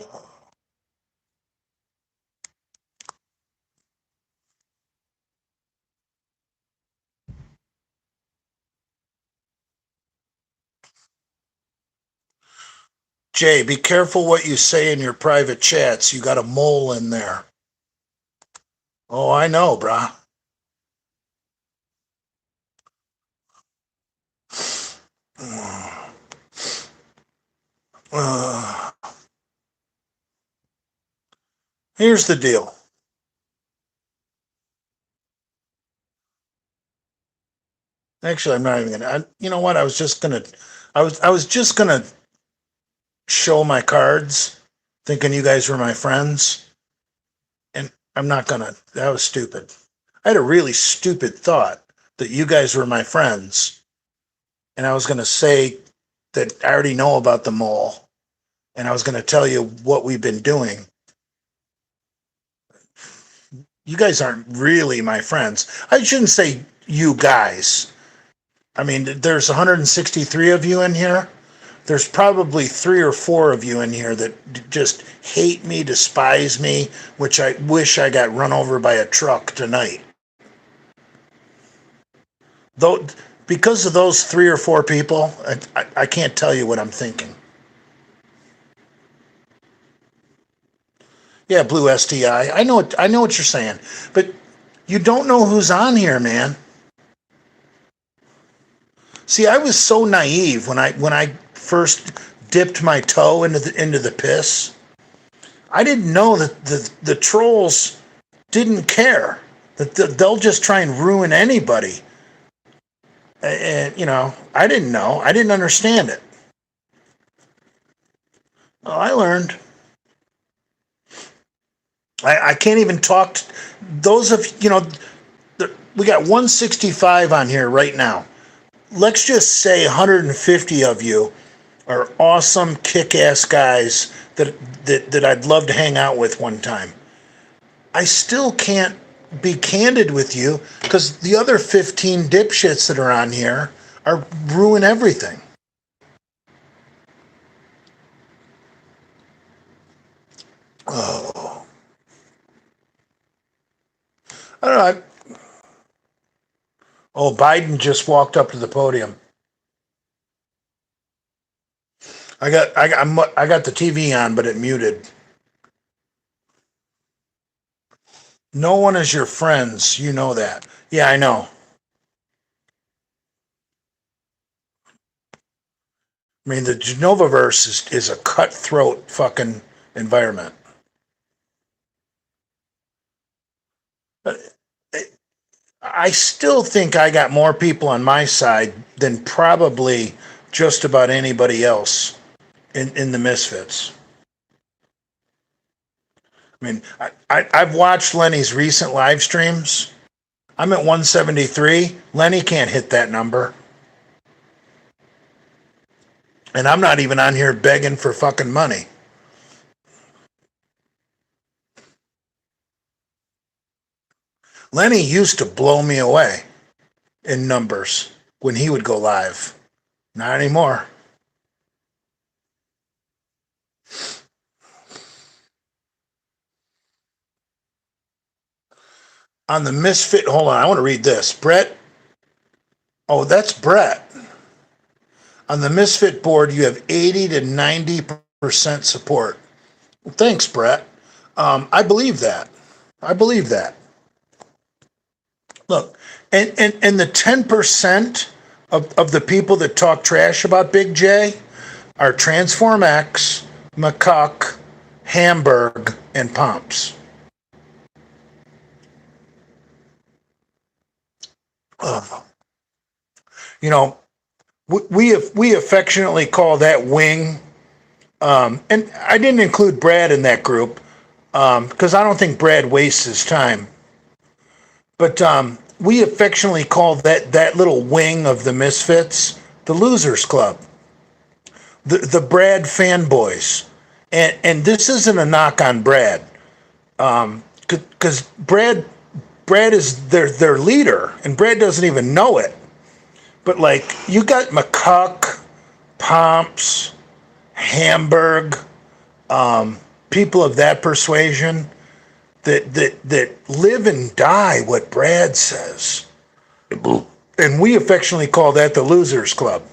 Jay, be careful what you say in your private chats. You got a mole in there. Oh, I know, brah. Uh, here's the deal. Actually, I'm not even gonna. You know what? I was just gonna show my cards, thinking you guys were my friends, and I'm not gonna. That was stupid. I had a really stupid thought that you guys were my friends, and I was gonna say that I already know about the mole, and I was gonna tell you what we've been doing. You guys aren't really my friends. I shouldn't say you guys. I mean, there's 163 of you in here. There's probably 3 or 4 of you in here that just hate me, despise me, which I wish I got run over by a truck tonight. Though, because of those 3 or 4 people, I can't tell you what I'm thinking. Yeah, Blue STI. I know what you're saying, but you don't know who's on here, man. See, I was so naive when I first dipped my toe into the piss. I didn't know that the trolls didn't care. That they'll just try and ruin anybody. And I didn't know. I didn't understand it. Well, I learned. I can't even talk to those of we got 165 on here right now. Let's just say 150 of you are awesome, kick-ass guys that I'd love to hang out with one time. I still can't be candid with you because the other 15 dipshits that are on here are ruin everything. Oh, I don't know. Oh, Biden just walked up to the podium. I got the TV on, but it muted. No one is your friends. You know that. Yeah, I know. I mean, the Genovaverse is a cutthroat fucking environment. But I still think I got more people on my side than probably just about anybody else in the Misfits. I mean, I've watched Lenny's recent live streams. I'm at 173. Lenny can't hit that number. And I'm not even on here begging for fucking money. Lenny used to blow me away in numbers when he would go live. Not anymore. On the Misfit, hold on, I want to read this. Brett, oh, that's Brett. On the Misfit board, you have 80 to 90% support. Well, thanks, Brett. I believe that. I believe that. Look, and the 10% of the people that talk trash about Big J are Transform X, McCuck, Hamburg, and Pomps. You know, we affectionately call that wing, and I didn't include Brad in that group because I don't think Brad wastes his time. But we affectionately call that little wing of the Misfits the Losers Club, the Brad fanboys, and this isn't a knock on Brad, because Brad is their leader, and Brad doesn't even know it. But like you got McCuck, Pomps, Hamburg, people of that persuasion that live and die what Brad says. And we affectionately call that the Losers Club.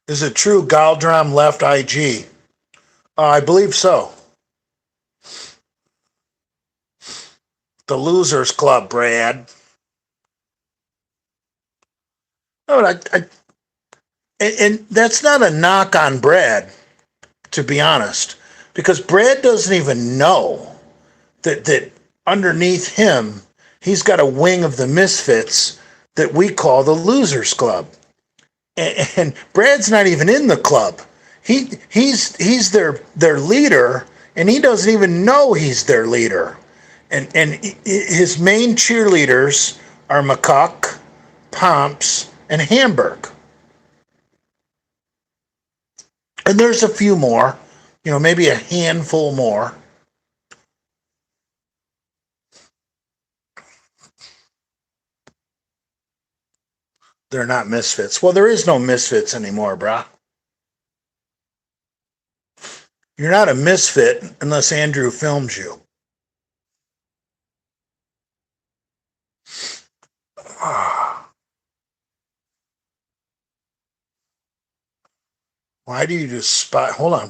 Is it true Galdrom left IG? I believe so. The Losers Club, Brad. No, and that's not a knock on Brad, to be honest, because Brad doesn't even know that underneath him, he's got a wing of the Misfits that we call the Losers Club. And Brad's not even in the club. He's their leader, and he doesn't even know he's their leader. And his main cheerleaders are McCuck, Pomps, and Hamburg. And there's a few more, maybe a handful more. They're not Misfits. Well, there is no Misfits anymore, brah. You're not a misfit unless Andrew films you. Why do you despise? Hold on.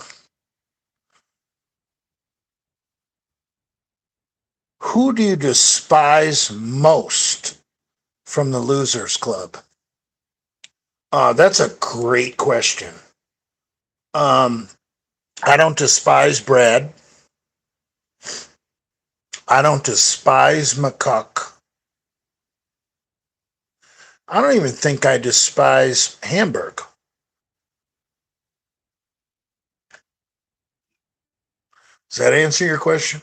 Who do you despise most from the Losers Club? That's a great question. I don't despise Brad. I don't despise McCuck. I don't even think I despise Hamburg. Does that answer your question?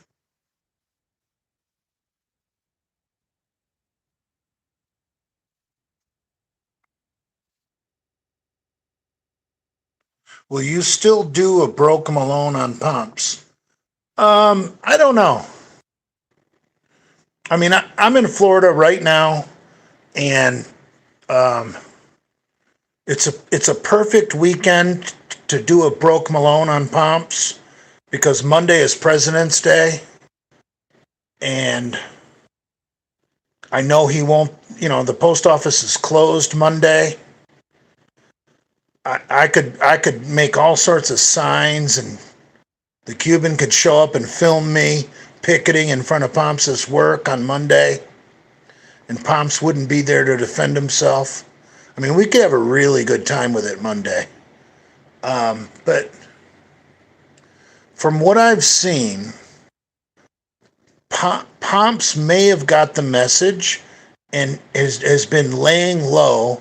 Will you still do a broke Malone on pumps? I don't know. I mean, I'm in Florida right now, and um, it's a perfect weekend to do a broke Malone on pumps because Monday is President's Day, and I know he won't. The post office is closed Monday. I could make all sorts of signs, and the Cuban could show up and film me picketing in front of Pomps' work on Monday, and Pomps wouldn't be there to defend himself. I mean, we could have a really good time with it Monday. But from what I've seen, Pomps may have got the message and has been laying low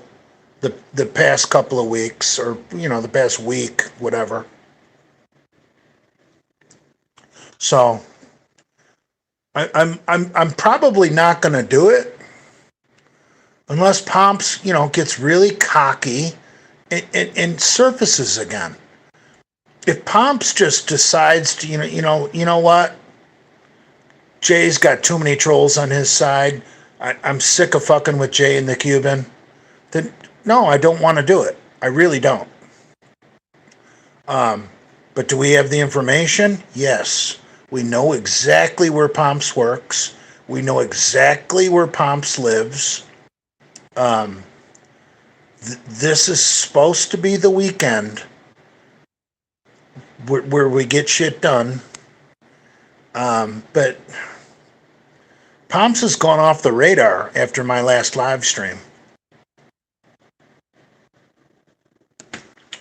the past couple of weeks, or the past week, whatever. So I'm probably not going to do it unless Pomps gets really cocky and surfaces again. If Pomps just decides to you know what, Jay's got too many trolls on his side. I'm sick of fucking with Jay and the Cuban. Then no, I don't want to do it. I really don't. But do we have the information? Yes. We know exactly where Pomps works. We know exactly where Pomps lives. This is supposed to be the weekend where we get shit done. But Pomps has gone off the radar after my last live stream.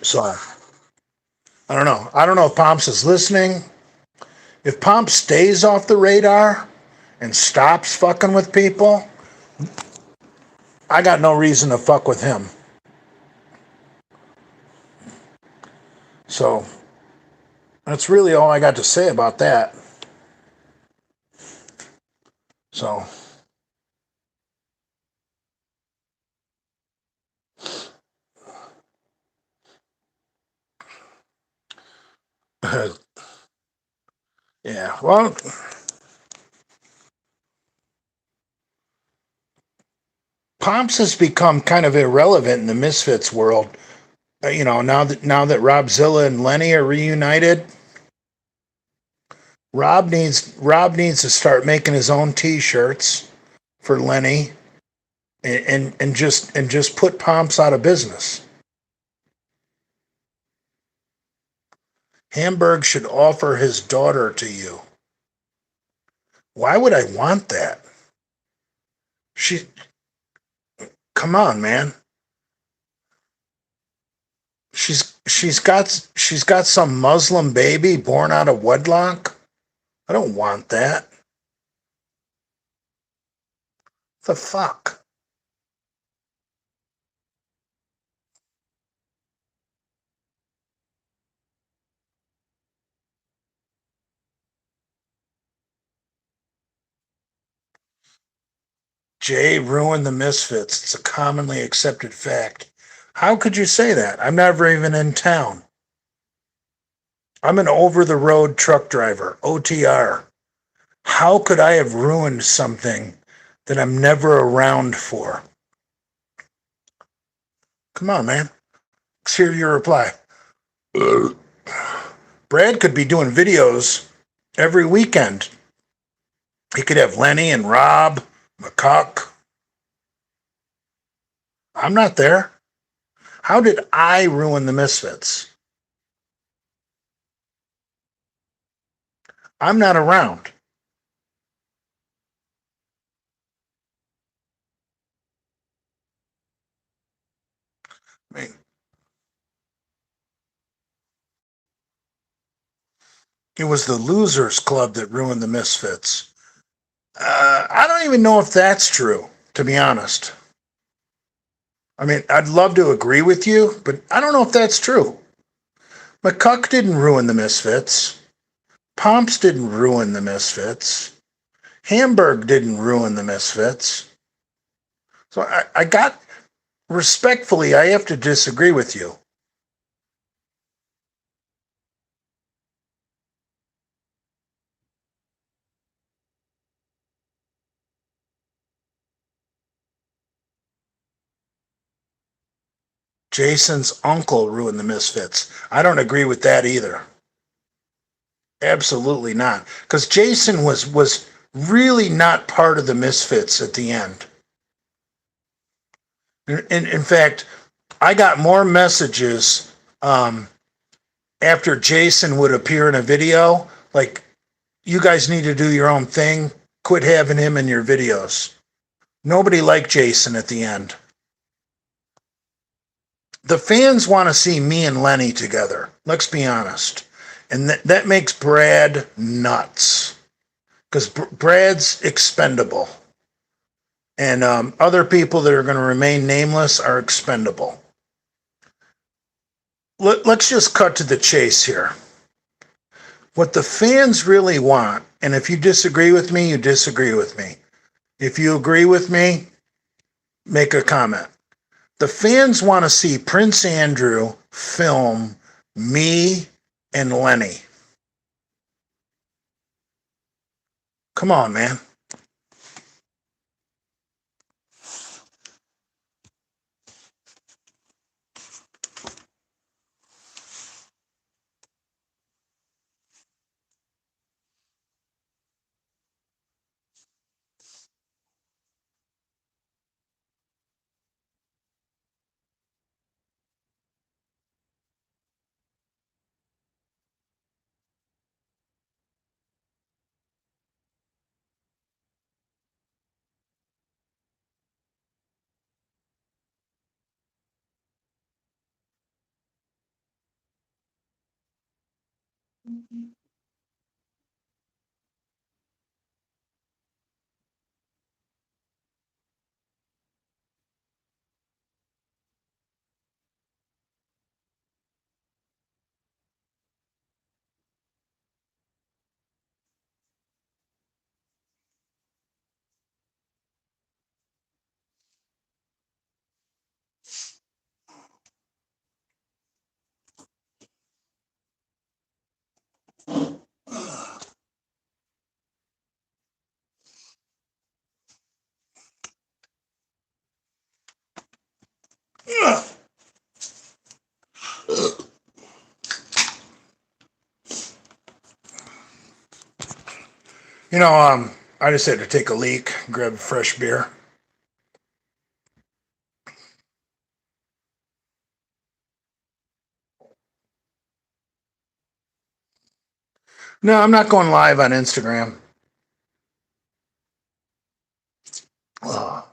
So I don't know. I don't know if Pomps is listening. If Pomps stays off the radar and stops fucking with people, I got no reason to fuck with him. So that's really all I got to say about that. So yeah, well, Pomps has become kind of irrelevant in the Misfits world. Now that Robzilla and Lenny are reunited, Rob needs to start making his own T-shirts for Lenny, and just put Pomps out of business. Hamburg should offer his daughter to you. Why would I want that? Come on, man. She's got some Muslim baby born out of wedlock. I don't want that. The fuck? Jay ruined the Misfits. It's a commonly accepted fact. How could you say that? I'm never even in town. I'm an over the road truck driver, OTR. How could I have ruined something that I'm never around for? Come on, man. Let's hear your reply. Brad could be doing videos every weekend. He could have Lenny and Rob, McCuck. I'm not there. How did I ruin the Misfits? I'm not around. I mean, it was the Losers Club that ruined the Misfits. I don't even know if that's true, to be honest. I mean, I'd love to agree with you, but I don't know if that's true. McCuck didn't ruin the Misfits. Pomps didn't ruin the Misfits. Hamburg didn't ruin the Misfits. So respectfully, I have to disagree with you. Jason's uncle ruined the Misfits. I don't agree with that either. Absolutely not. Because Jason was really not part of the Misfits at the end. In fact, I got more messages after Jason would appear in a video, like, you guys need to do your own thing. Quit having him in your videos. Nobody liked Jason at the end. The fans want to see me and Lenny together. Let's be honest. And that makes Brad nuts. Because Brad's expendable. And other people that are going to remain nameless are expendable. Let's just cut to the chase here. What the fans really want, and if you disagree with me, you disagree with me. If you agree with me, make a comment. The fans want to see Prince Andrew film me and Lenny. Come on, man. You know, I just had to take a leak, grab a fresh beer. No, I'm not going live on Instagram. Ugh.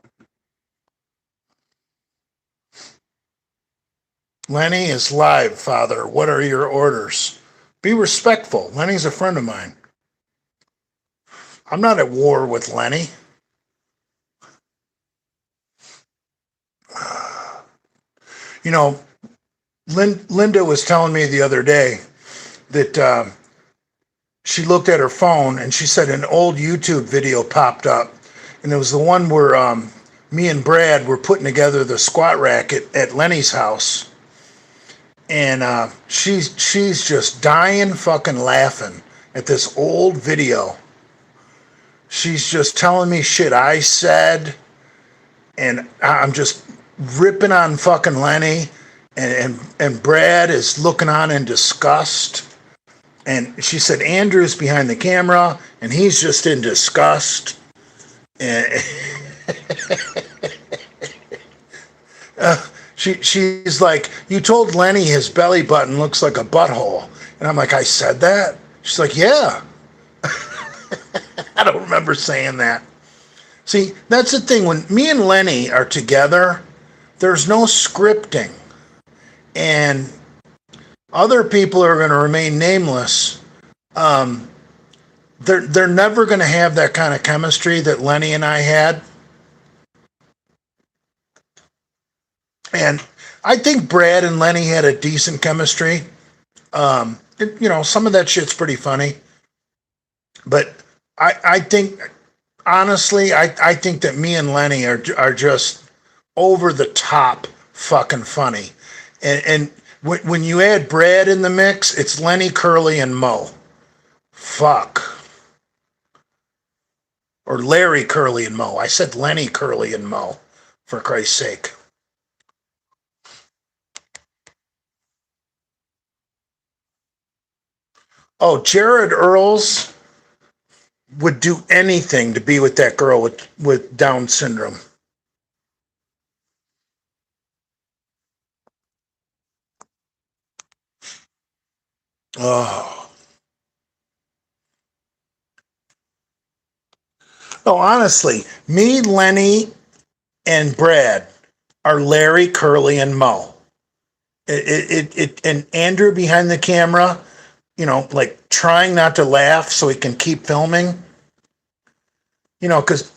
Lenny is live, Father. What are your orders? Be respectful. Lenny's a friend of mine. I'm not at war with Lenny. You know, Linda was telling me the other day that she looked at her phone and she said an old YouTube video popped up. And it was the one where me and Brad were putting together the squat rack at Lenny's house. And she's just dying fucking laughing at this old video. She's just telling me shit I said. And I'm just ripping on fucking Lenny. And Brad is looking on in disgust. And she said Andrew's behind the camera and he's just in disgust. And she's like, you told Lenny his belly button looks like a butthole. And I'm like, I said that? She's like, yeah. I don't remember saying that. See, that's the thing. When me and Lenny are together, there's no scripting. And other people are going to remain nameless. They're never going to have that kind of chemistry that Lenny and I had. And I think Brad and Lenny had a decent chemistry. You know, some of that shit's pretty funny. But I think, honestly, I think that me and Lenny are just over the top fucking funny. And when you add Brad in the mix, it's Lenny, Curly, and Mo. Fuck. Or Larry, Curly, and Mo. I said Lenny, Curly, and Mo, for Christ's sake. Oh, Jared Earls would do anything to be with that girl with Down syndrome. Oh. No, honestly, me, Lenny, and Brad are Larry, Curly, and Mo. And Andrew behind the camera, like trying not to laugh so he can keep filming, because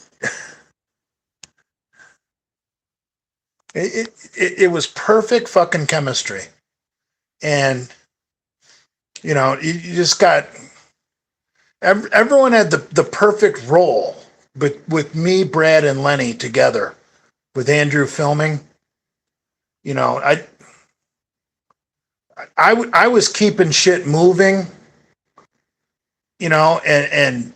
it was perfect fucking chemistry. And, you just got, everyone had the perfect role, but with me, Brad, and Lenny together, with Andrew filming, you know, I, I was keeping shit moving, and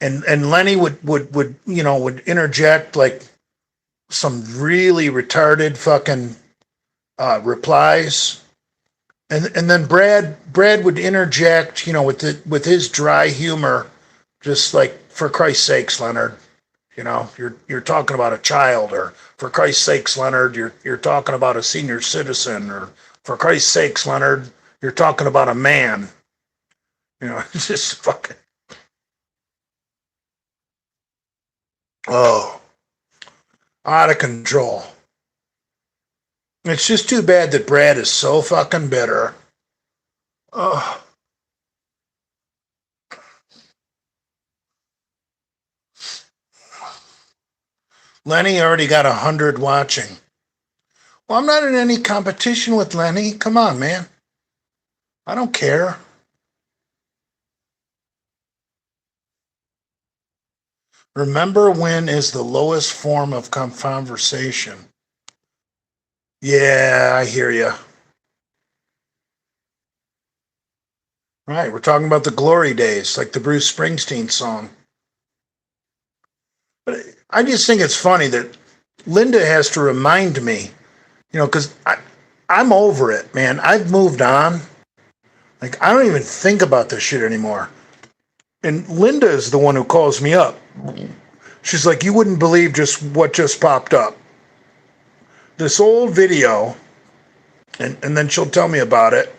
and Lenny would interject like some really retarded fucking replies, and then Brad would interject, with his dry humor, just like, for Christ's sakes, Leonard, you're talking about a child, or for Christ's sakes, Leonard, you're talking about a senior citizen, or for Christ's sakes, Leonard, you're talking about a man. It's just fucking, oh, out of control. It's just too bad that Brad is so fucking bitter. Oh, Lenny already got 100 watching. Well, I'm not in any competition with Lenny. Come on, man. I don't care. Remember when is the lowest form of conversation. Yeah, I hear you. Right, we're talking about the glory days, like the Bruce Springsteen song. But I just think it's funny that Linda has to remind me, because I'm over it, man. I've moved on. Like, I don't even think about this shit anymore. And Linda is the one who calls me up. She's like, you wouldn't believe just what just popped up. This old video, and then she'll tell me about it.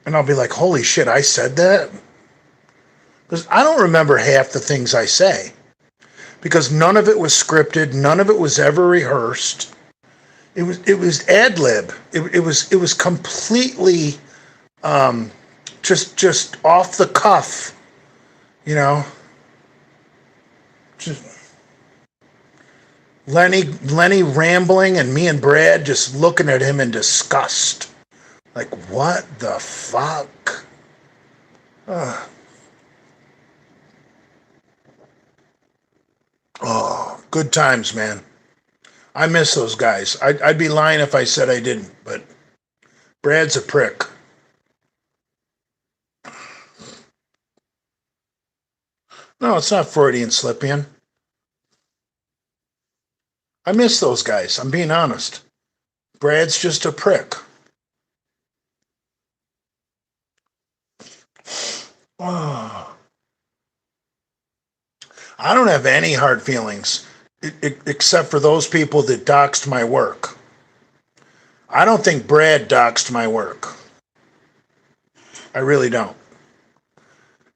And I'll be like, holy shit, I said that? Because I don't remember half the things I say. Because none of it was scripted, none of it was ever rehearsed. It was ad lib. It was completely just off the cuff, you know. Just Lenny rambling, and me and Brad just looking at him in disgust. Like, what the fuck? Uh, oh, good times, man. I miss those guys. I'd be lying if I said I didn't, but Brad's a prick. No, it's not Freudian Slipian. I miss those guys. I'm being honest. Brad's just a prick. Oh, I don't have any hard feelings except for those people that doxed my work. I don't think Brad doxed my work. I really don't.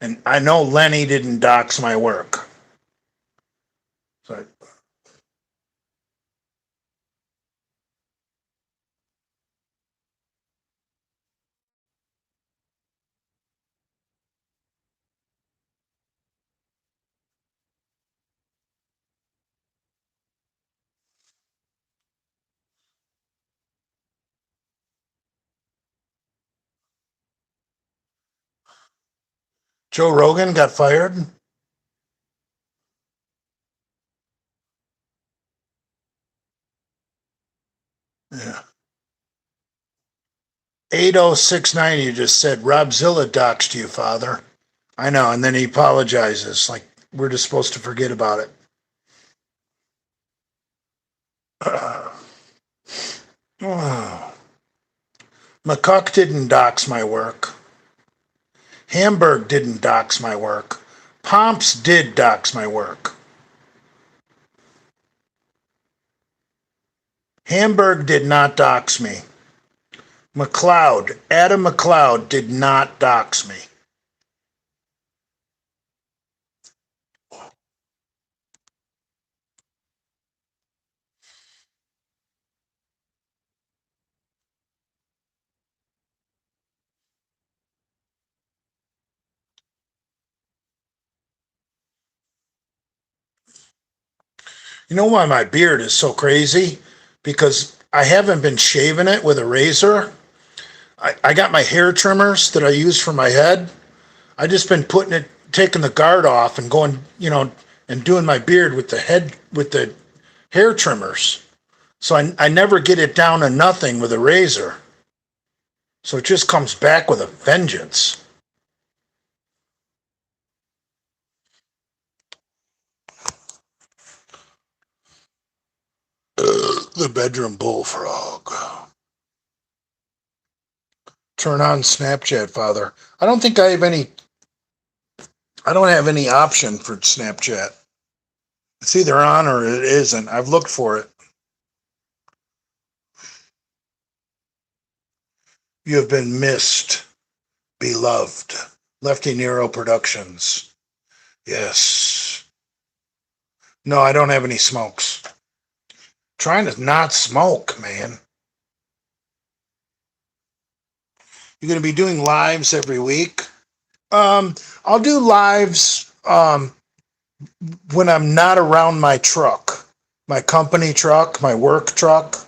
And I know Lenny didn't dox my work. So, Joe Rogan got fired? Yeah. 80690 just said, Robzilla doxed you, father. I know, and then he apologizes. Like, we're just supposed to forget about it. Oh. McCuck didn't dox my work. Hamburg didn't dox my work. Pomps did dox my work. Hamburg did not dox me. Adam McLeod did not dox me. You know why my beard is so crazy? Because I haven't been shaving it with a razor. I got my hair trimmers that I use for my head. I just been taking the guard off and going, and doing my beard with the hair trimmers. So I never get it down to nothing with a razor. So it just comes back with a vengeance. The bedroom bullfrog. Turn on Snapchat, Father. I don't think I have any. I don't have any option for Snapchat. It's either on or it isn't. I've looked for it. You have been missed, beloved. Lefty Nero Productions. Yes. No, I don't have any smokes. Trying to not smoke, man. You're going to be doing lives every week. I'll do lives when I'm not around my truck, my company truck, my work truck,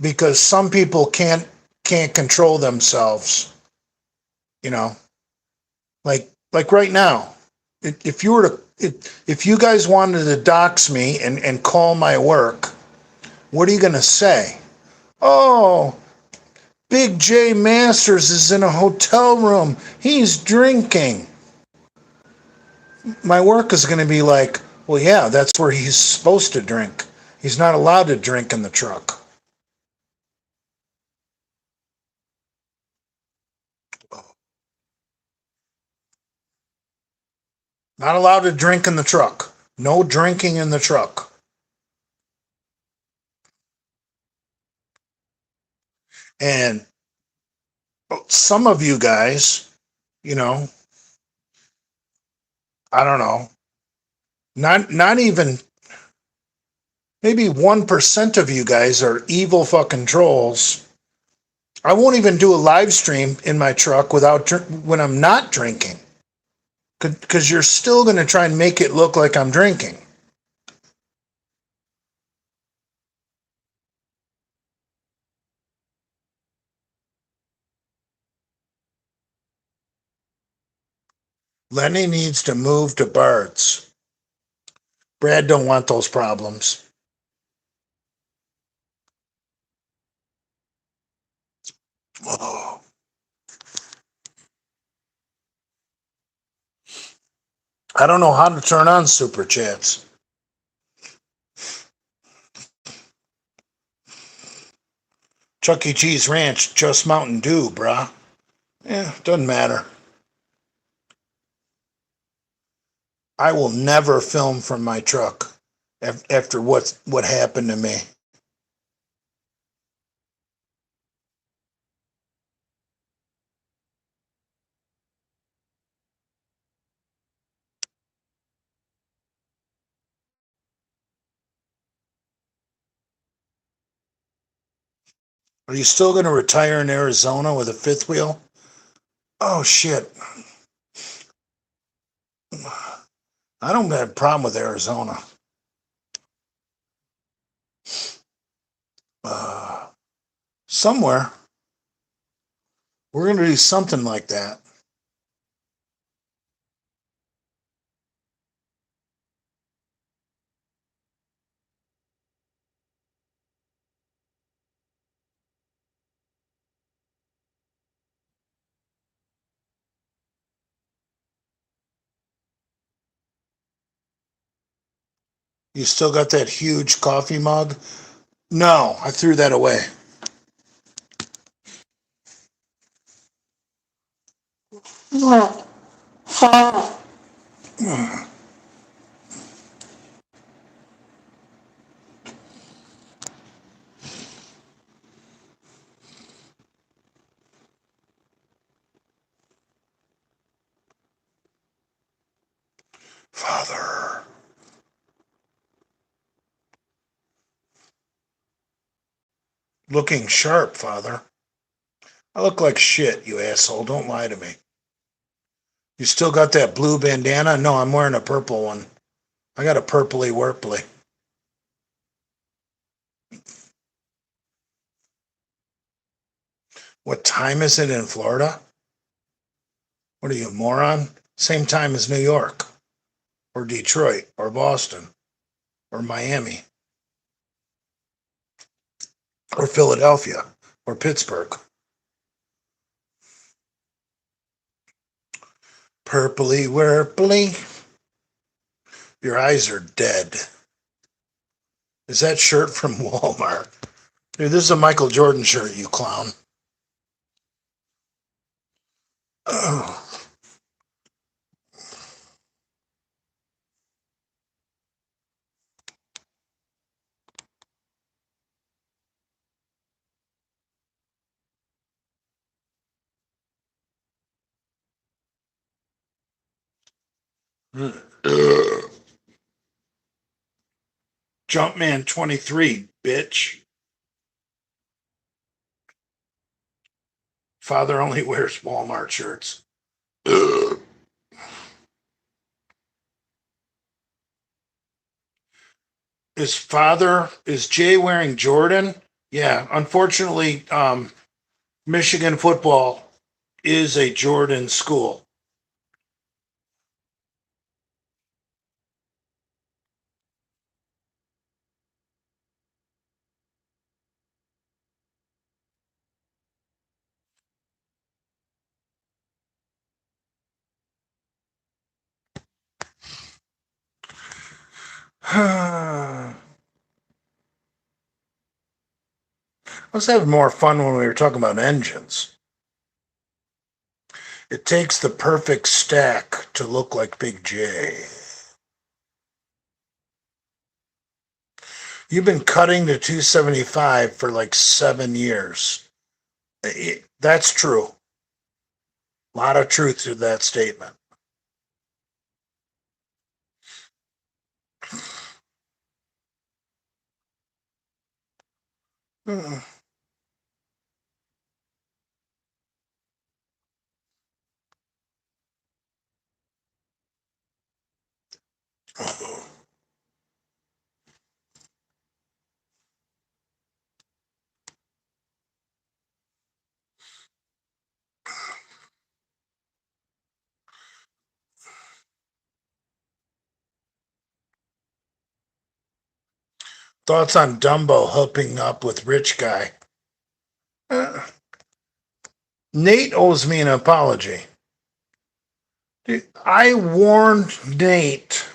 because some people can't control themselves. You know, like right now, if you guys wanted to dox me and call my work, what are you gonna say? Oh, Big J Masters is in a hotel room. He's drinking. My work is going to be like, well, yeah, that's where he's supposed to drink. He's not allowed to drink in the truck. Not allowed to drink in the truck. No drinking in the truck. And some of you guys, you know, I don't know, not even maybe 1% of you guys are evil fucking trolls. I won't even do a live stream in my truck when I'm not drinking. Because you're still going to try and make it look like I'm drinking. Lenny needs to move to Bart's. Brad don't want those problems. Oh. I don't know how to turn on super chats. Chuck E. Cheese Ranch, just Mountain Dew, brah. Yeah, doesn't matter. I will never film from my truck after what happened to me. Are you still going to retire in Arizona with a fifth wheel? Oh, shit. I don't have a problem with Arizona. Somewhere. We're going to do something like that. You still got that huge coffee mug? No, I threw that away. Father. Looking sharp, Father. I look like shit, you asshole. Don't lie to me. You still got that blue bandana? No, I'm wearing a purple one. I got a purpley wurpley. What time is it in Florida? What are you, a moron? Same time as New York, or Detroit, or Boston, or Miami, or Philadelphia, or Pittsburgh. Purpley wurpley. Your eyes are dead. Is that shirt from Walmart? Dude, this is a Michael Jordan shirt, you clown. Oh. Jumpman 23, bitch. Father only wears Walmart shirts. Is Jay wearing Jordan? Yeah, unfortunately, Michigan football is a Jordan school. I was having more fun when we were talking about engines. It takes the perfect stack to look like Big J. You've been cutting to 275 for like 7 years. That's true. A lot of truth to that statement. Thoughts on Dumbo hooking up with Rich Guy? Uh, Nate owes me an apology. Dude, I warned Nate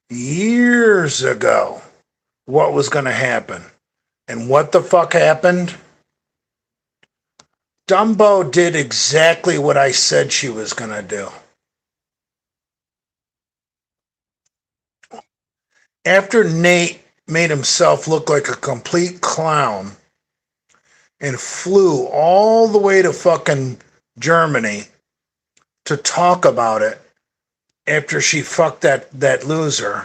years ago what was going to happen. And what the fuck happened? Dumbo did exactly what I said she was going to do. After Nate made himself look like a complete clown and flew all the way to fucking Germany to talk about it after she fucked that loser.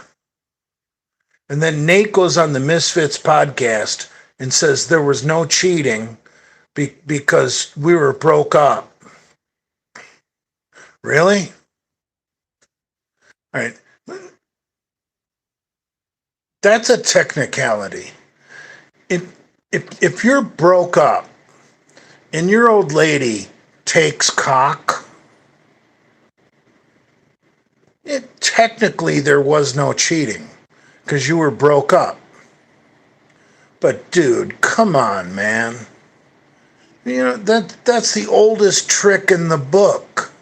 And then Nate goes on the Misfits podcast and says there was no cheating because we were broke up. Really? All right. That's a technicality. If you're broke up and your old lady takes cock, technically there was no cheating because you were broke up. But dude, come on, man. You know that's the oldest trick in the book.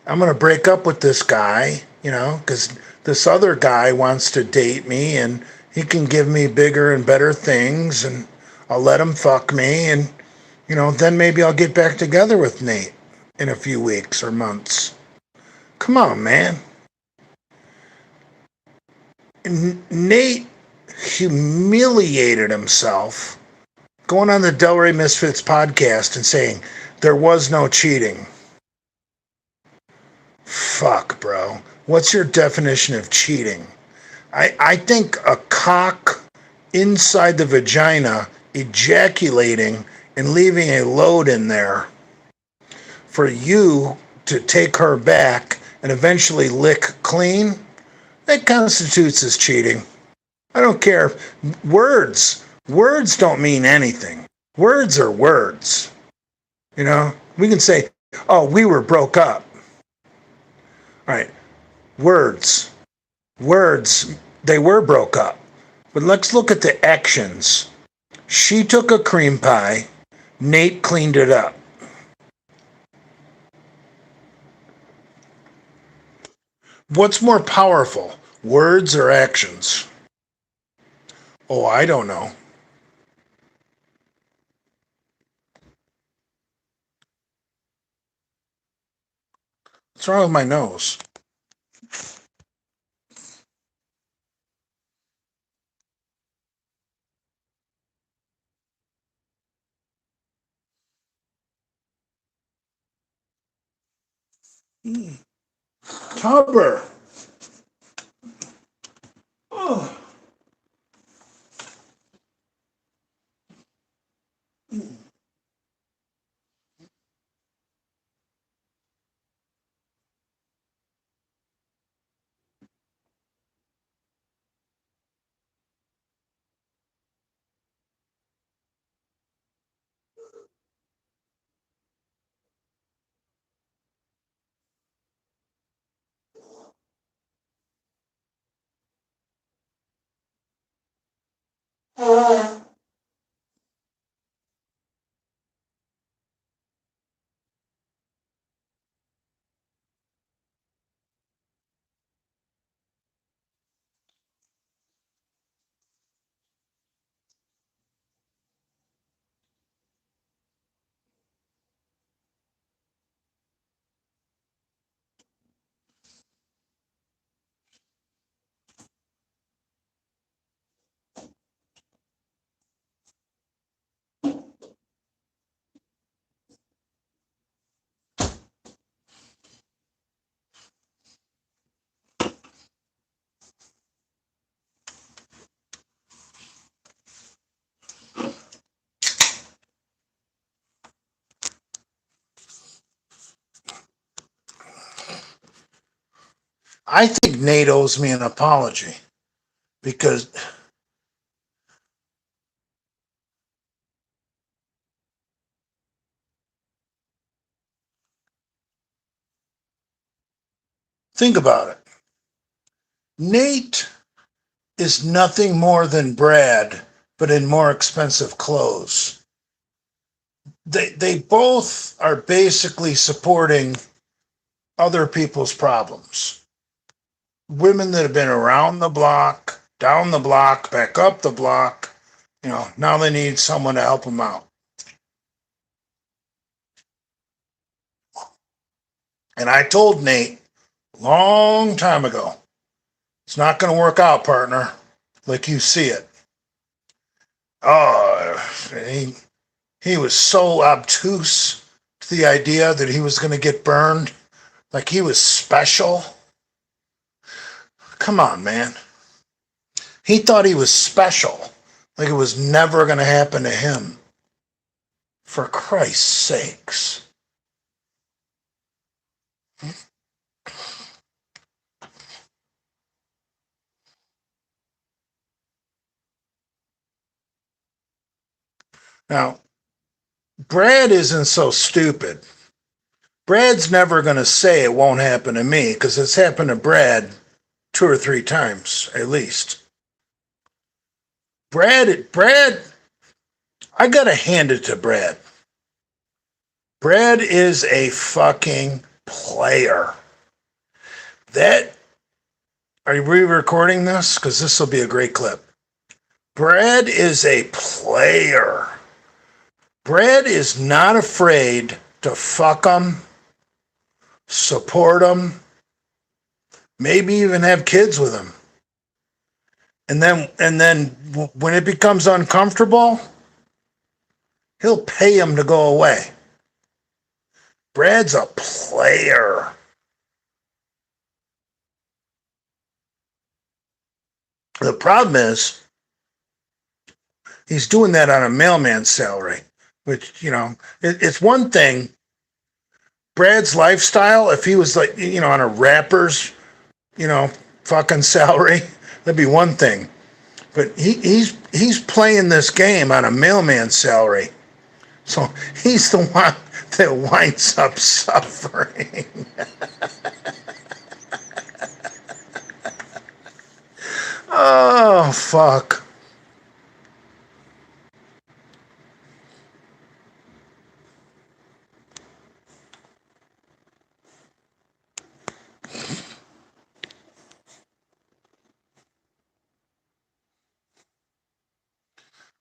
I'm gonna break up with this guy, because this other guy wants to date me and he can give me bigger and better things and I'll let him fuck me and then maybe I'll get back together with Nate. in a few weeks or months. Come on, man. Nate humiliated himself going on the Delray Misfits podcast and saying there was no cheating. Fuck, bro. What's your definition of cheating? I think a cock inside the vagina ejaculating and leaving a load in there for you to take her back and eventually lick clean, that constitutes as cheating. I don't care. Words don't mean anything. Words are words. You know, we can say, oh, we were broke up. All right. Words, they were broke up. But let's look at the actions. She took a cream pie. Nate cleaned it up. What's more powerful, words or actions? Oh, I don't know. What's wrong with my nose? Tubber. Oh. I think Nate owes me an apology because think about it. Nate is nothing more than Brad, but in more expensive clothes. They both are basically supporting other people's problems. Women that have been around the block, down the block, back up the block, now they need someone to help them out. And I told Nate a long time ago, it's not going to work out, partner, like you see it. Oh, he was so obtuse to the idea that he was going to get burned, like he was special. Come on, man. He thought he was special, like it was never going to happen to him. For Christ's sakes. Now, Brad isn't so stupid. Brad's never going to say it won't happen to me because it's happened to Brad 2 or 3 times at least. Brad, I got to hand it to Brad. Brad is a fucking player. Are you re-recording this? Because this will be a great clip. Brad is a player. Brad is not afraid to fuck 'em support him, maybe even have kids with him. And then when it becomes uncomfortable, he'll pay him to go away. Brad's a player. The problem is he's doing that on a mailman's salary, which, it's one thing. Brad's lifestyle, if he was like, on a rapper's, fucking salary, that'd be one thing. But he's playing this game on a mailman's salary. So he's the one that winds up suffering. Oh, fuck.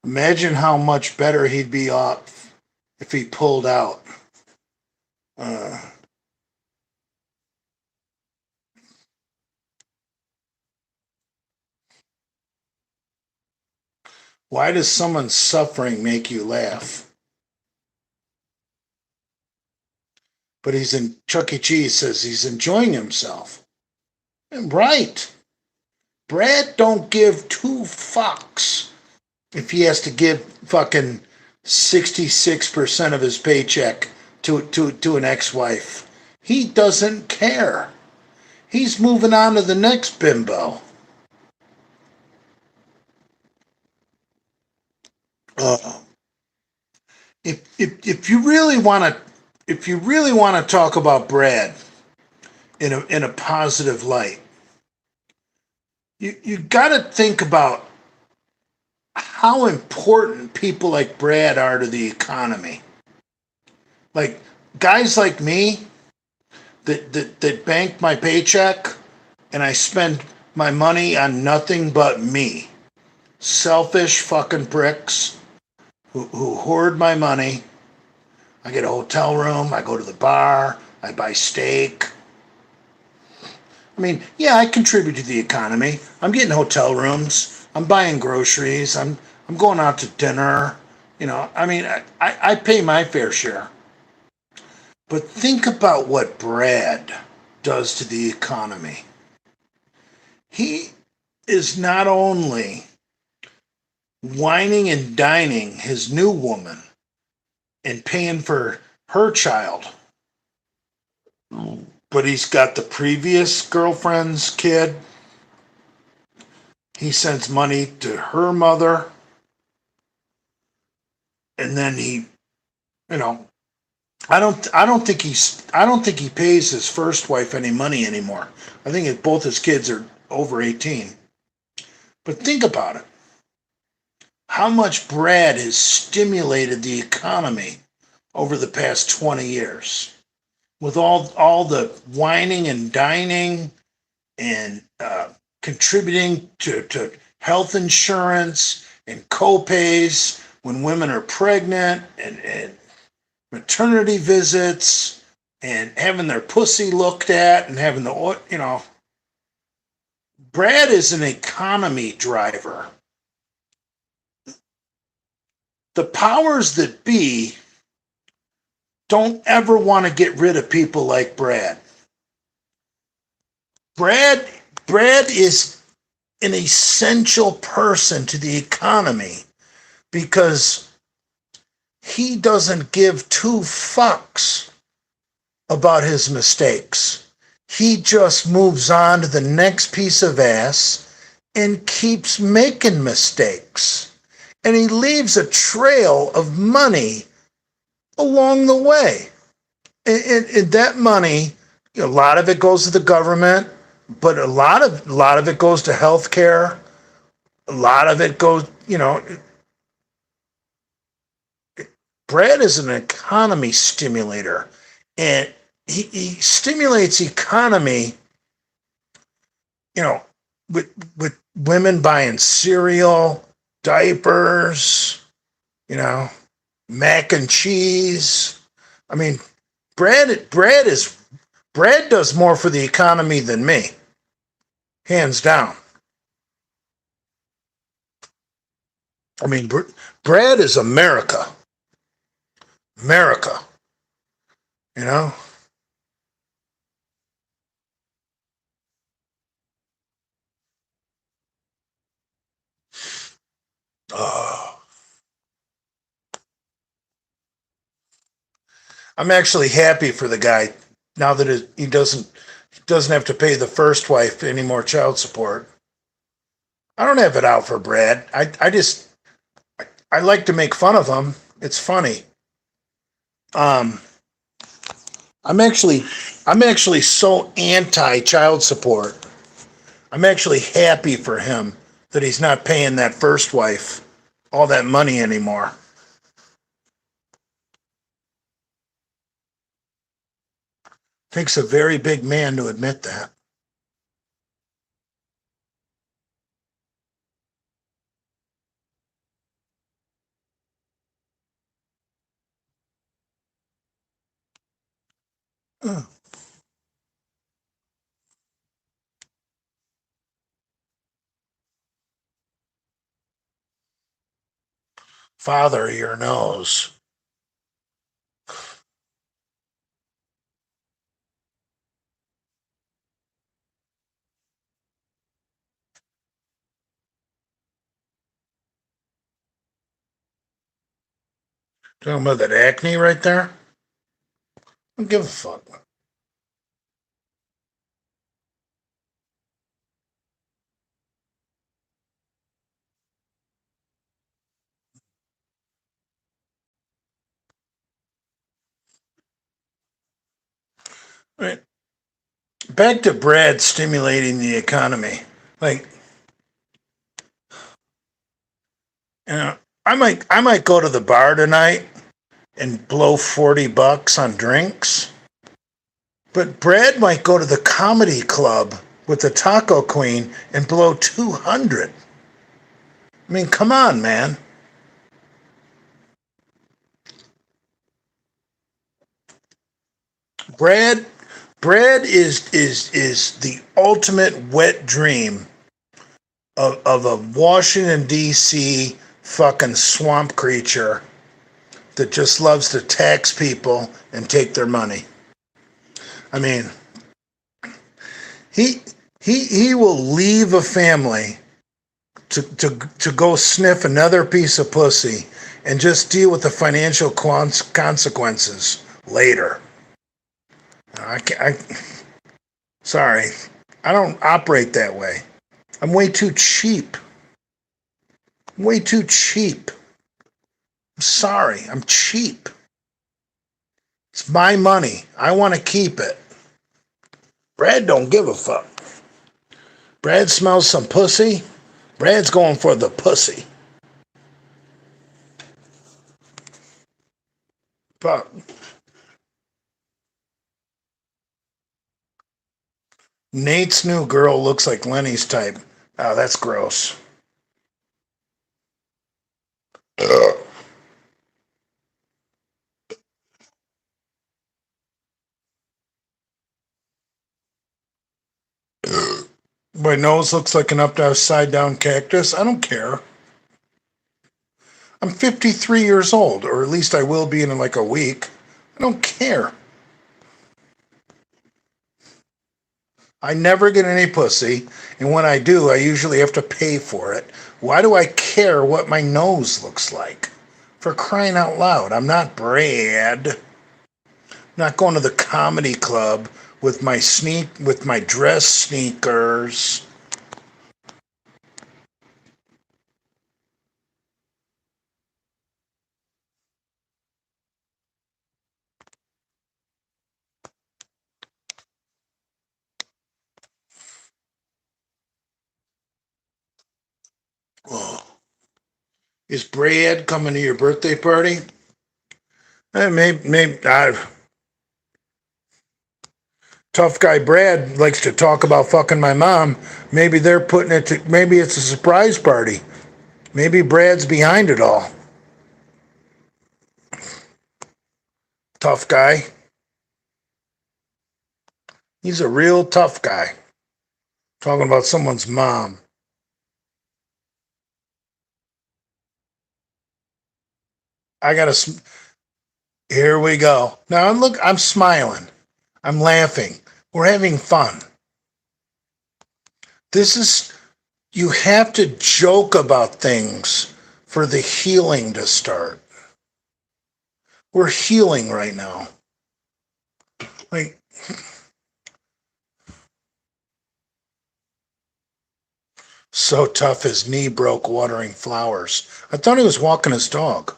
Imagine how much better he'd be off if he pulled out. Uh, why does someone's suffering make you laugh? But he's in Chuck E. Cheese says he's enjoying himself. And right. Brad don't give two fucks if he has to give fucking 66% of his paycheck to an ex-wife. He doesn't care. He's moving on to the next bimbo. If you really want to talk about Brad in a positive light, you got to think about how important people like Brad are to the economy. Like guys like me that bank my paycheck and I spend my money on nothing but me. Selfish fucking pricks who hoard my money. I get a hotel room, I go to the bar, I buy steak. I mean, yeah, I contribute to the economy. I'm getting hotel rooms, I'm buying groceries, I'm going out to dinner. I mean, I pay my fair share. But think about what Brad does to the economy. He is not only wining and dining his new woman and paying for her child, but he's got the previous girlfriend's kid. He sends money to her mother. And then he, I don't think he pays his first wife any money anymore. I think both his kids are over 18. But think about it. How much Brad has stimulated the economy over the past 20 years with all the whining and dining and contributing to health insurance and co-pays when women are pregnant and maternity visits and having their pussy looked at and having Brad is an economy driver. The powers that be don't ever want to get rid of people like Brad. Brad is an essential person to the economy because he doesn't give two fucks about his mistakes. He just moves on to the next piece of ass and keeps making mistakes. And he leaves a trail of money along the way. And that money, a lot of it goes to the government, but a lot of it goes to healthcare. A lot of it goes, Brad is an economy stimulator, and he stimulates economy, with women buying cereal, diapers, mac and cheese. I mean, Brad Brad does more for the economy than me, hands down. I mean, Brad is America. America, you know? Oh, I'm actually happy for the guy now that he doesn't have to pay the first wife any more child support. I don't have it out for Brad. I like to make fun of him. It's funny. Um, I'm actually I'm actually so anti child support. I'm actually happy for him that he's not paying that first wife all that money anymore. Takes a very big man to admit that. Father your nose. Talking about that acne right there? I don't give a fuck. Right. Back to Brad stimulating the economy. Like, you know, I might go to the bar tonight and blow $40 on drinks. But Brad might go to the comedy club with the Taco Queen and blow 200. I mean, come on, man. Brad Brad is the ultimate wet dream of a Washington D.C. fucking swamp creature that just loves to tax people and take their money. I mean, he he will leave a family to go sniff another piece of pussy and just deal with the financial consequences later. Sorry, I don't operate that way. I'm way too cheap. Way too cheap. I'm sorry, I'm cheap. It's my money. I want to keep it. Brad don't give a fuck. Brad smells some pussy. Brad's going for the pussy. Fuck. Nate's new girl looks like Lenny's type. Oh, that's gross. My nose looks like an upside down cactus. I don't care. I'm 53 years old, or at least I will be in like a week. I don't care. I never get any pussy, and when I do, I usually have to pay for it. Why do I care what my nose looks like? For crying out loud, I'm not Brad. I'm not going to the comedy club with my dress sneakers. Oh. Is Brad coming to your birthday party? Maybe. Tough guy Brad likes to talk about fucking my mom. Maybe they're putting it to. Maybe it's a surprise party. Maybe Brad's behind it all. Tough guy. He's a real tough guy. Talking about someone's mom. I gotta. Here we go. Now look, I'm smiling. I'm laughing. We're having fun. This is. You have to joke about things for the healing to start. We're healing right now. Like, so tough his knee broke watering flowers. I thought he was walking his dog.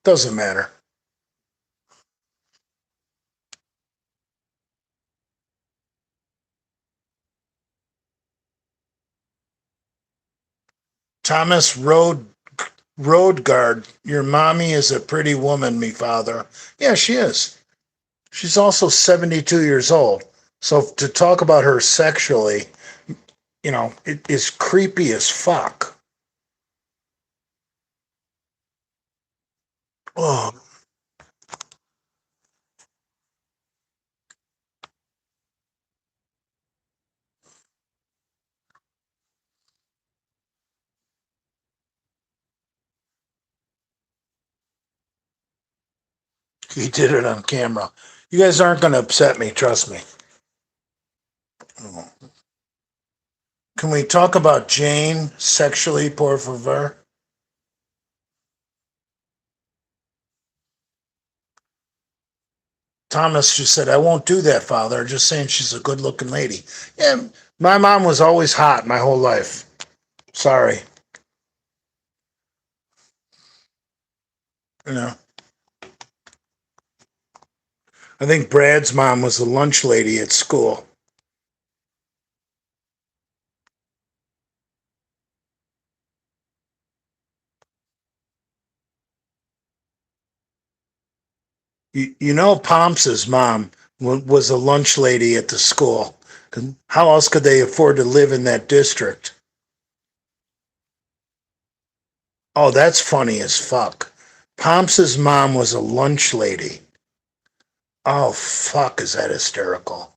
Doesn't matter. Thomas Road Guard, your mommy is a pretty woman, me father. Yeah, she is. She's also 72 years old. So to talk about her sexually, it is creepy as fuck. Oh, he did it on camera. You guys aren't going to upset me, trust me. Can we talk about Jane sexually, por favor? Thomas just said, I won't do that, Father. Just saying she's a good looking lady. Yeah, my mom was always hot my whole life. Sorry. You know, I think Brad's mom was the lunch lady at school. You know, Pomps' mom was a lunch lady at the school. How else could they afford to live in that district? Oh, that's funny as fuck. Pomps' mom was a lunch lady. Oh, fuck, is that hysterical?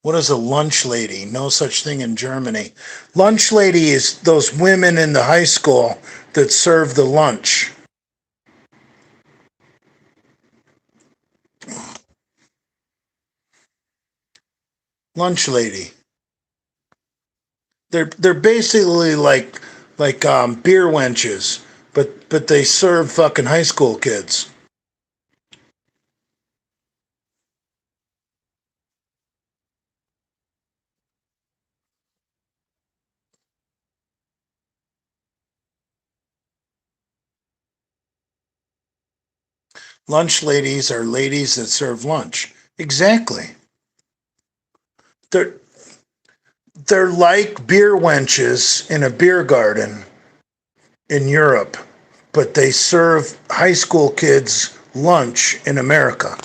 What is a lunch lady? No such thing in Germany. Lunch lady is those women in the high school that serve the lunch. Lunch lady. They're basically like beer wenches, but they serve fucking high school kids. Lunch ladies are ladies that serve lunch. Exactly. They're they're like beer wenches in a beer garden in Europe, but they serve high school kids lunch in America.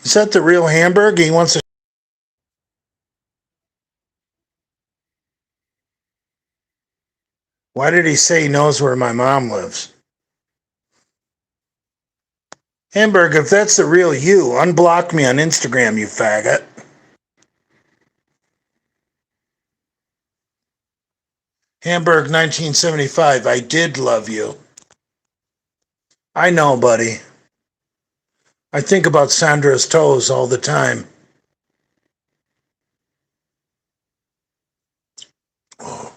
Is that the real Hamburg? He wants to. Why did he say he knows where my mom lives? Hamburg, if that's the real you, unblock me on Instagram, you faggot. Hamburg 1975, I did love you. I know, buddy. I think about Sandra's toes all the time. Oh,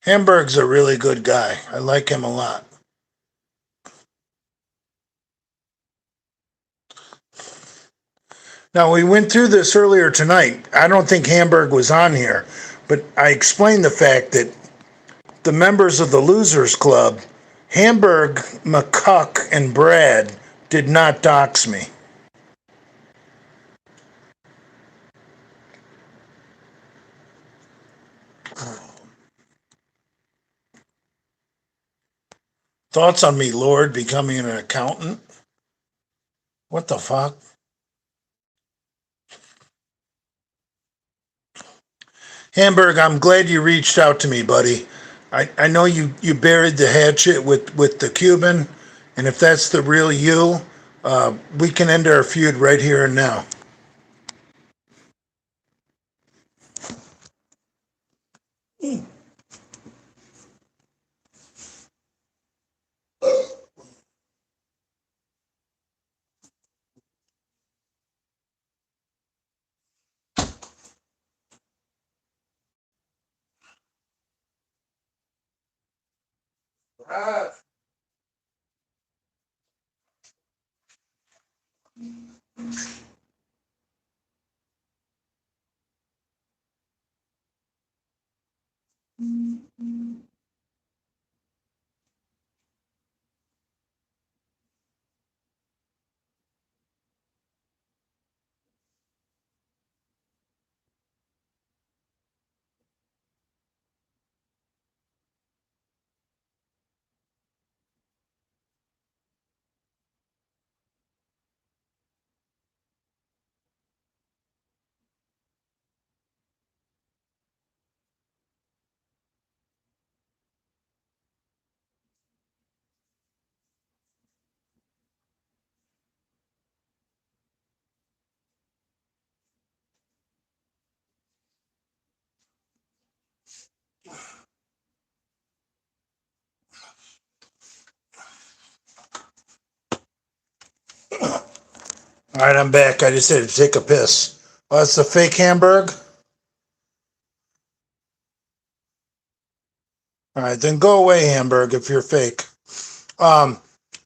Hamburg's a really good guy. I like him a lot. Now, we went through this earlier tonight. I don't think Hamburg was on here, but I explained the fact that the members of the Losers Club, Hamburg, McCuck, and Brad, did not dox me. Thoughts on me, Lord, becoming an accountant? What the fuck? Hamburg, I'm glad you reached out to me, buddy. I know you buried the hatchet with the Cuban, and if that's the real you, we can end our feud right here and now. All right, I'm back. I just had to take a piss. Oh, that's the fake Hamburg? All right, then go away, Hamburg, if you're fake. Um,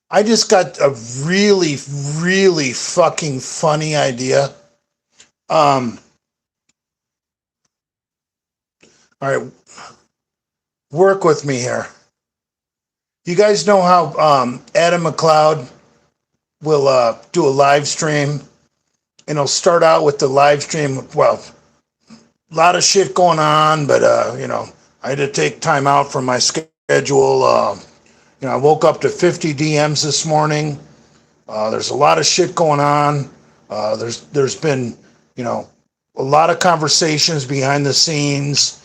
I just got a really, really fucking funny idea. Um, all right, work with me here. You guys know how Adam McLeod will do a live stream, and he'll start out with the live stream. Well, a lot of shit going on, but I had to take time out from my schedule. I woke up to 50 DMs this morning. There's a lot of shit going on. There's been, a lot of conversations behind the scenes,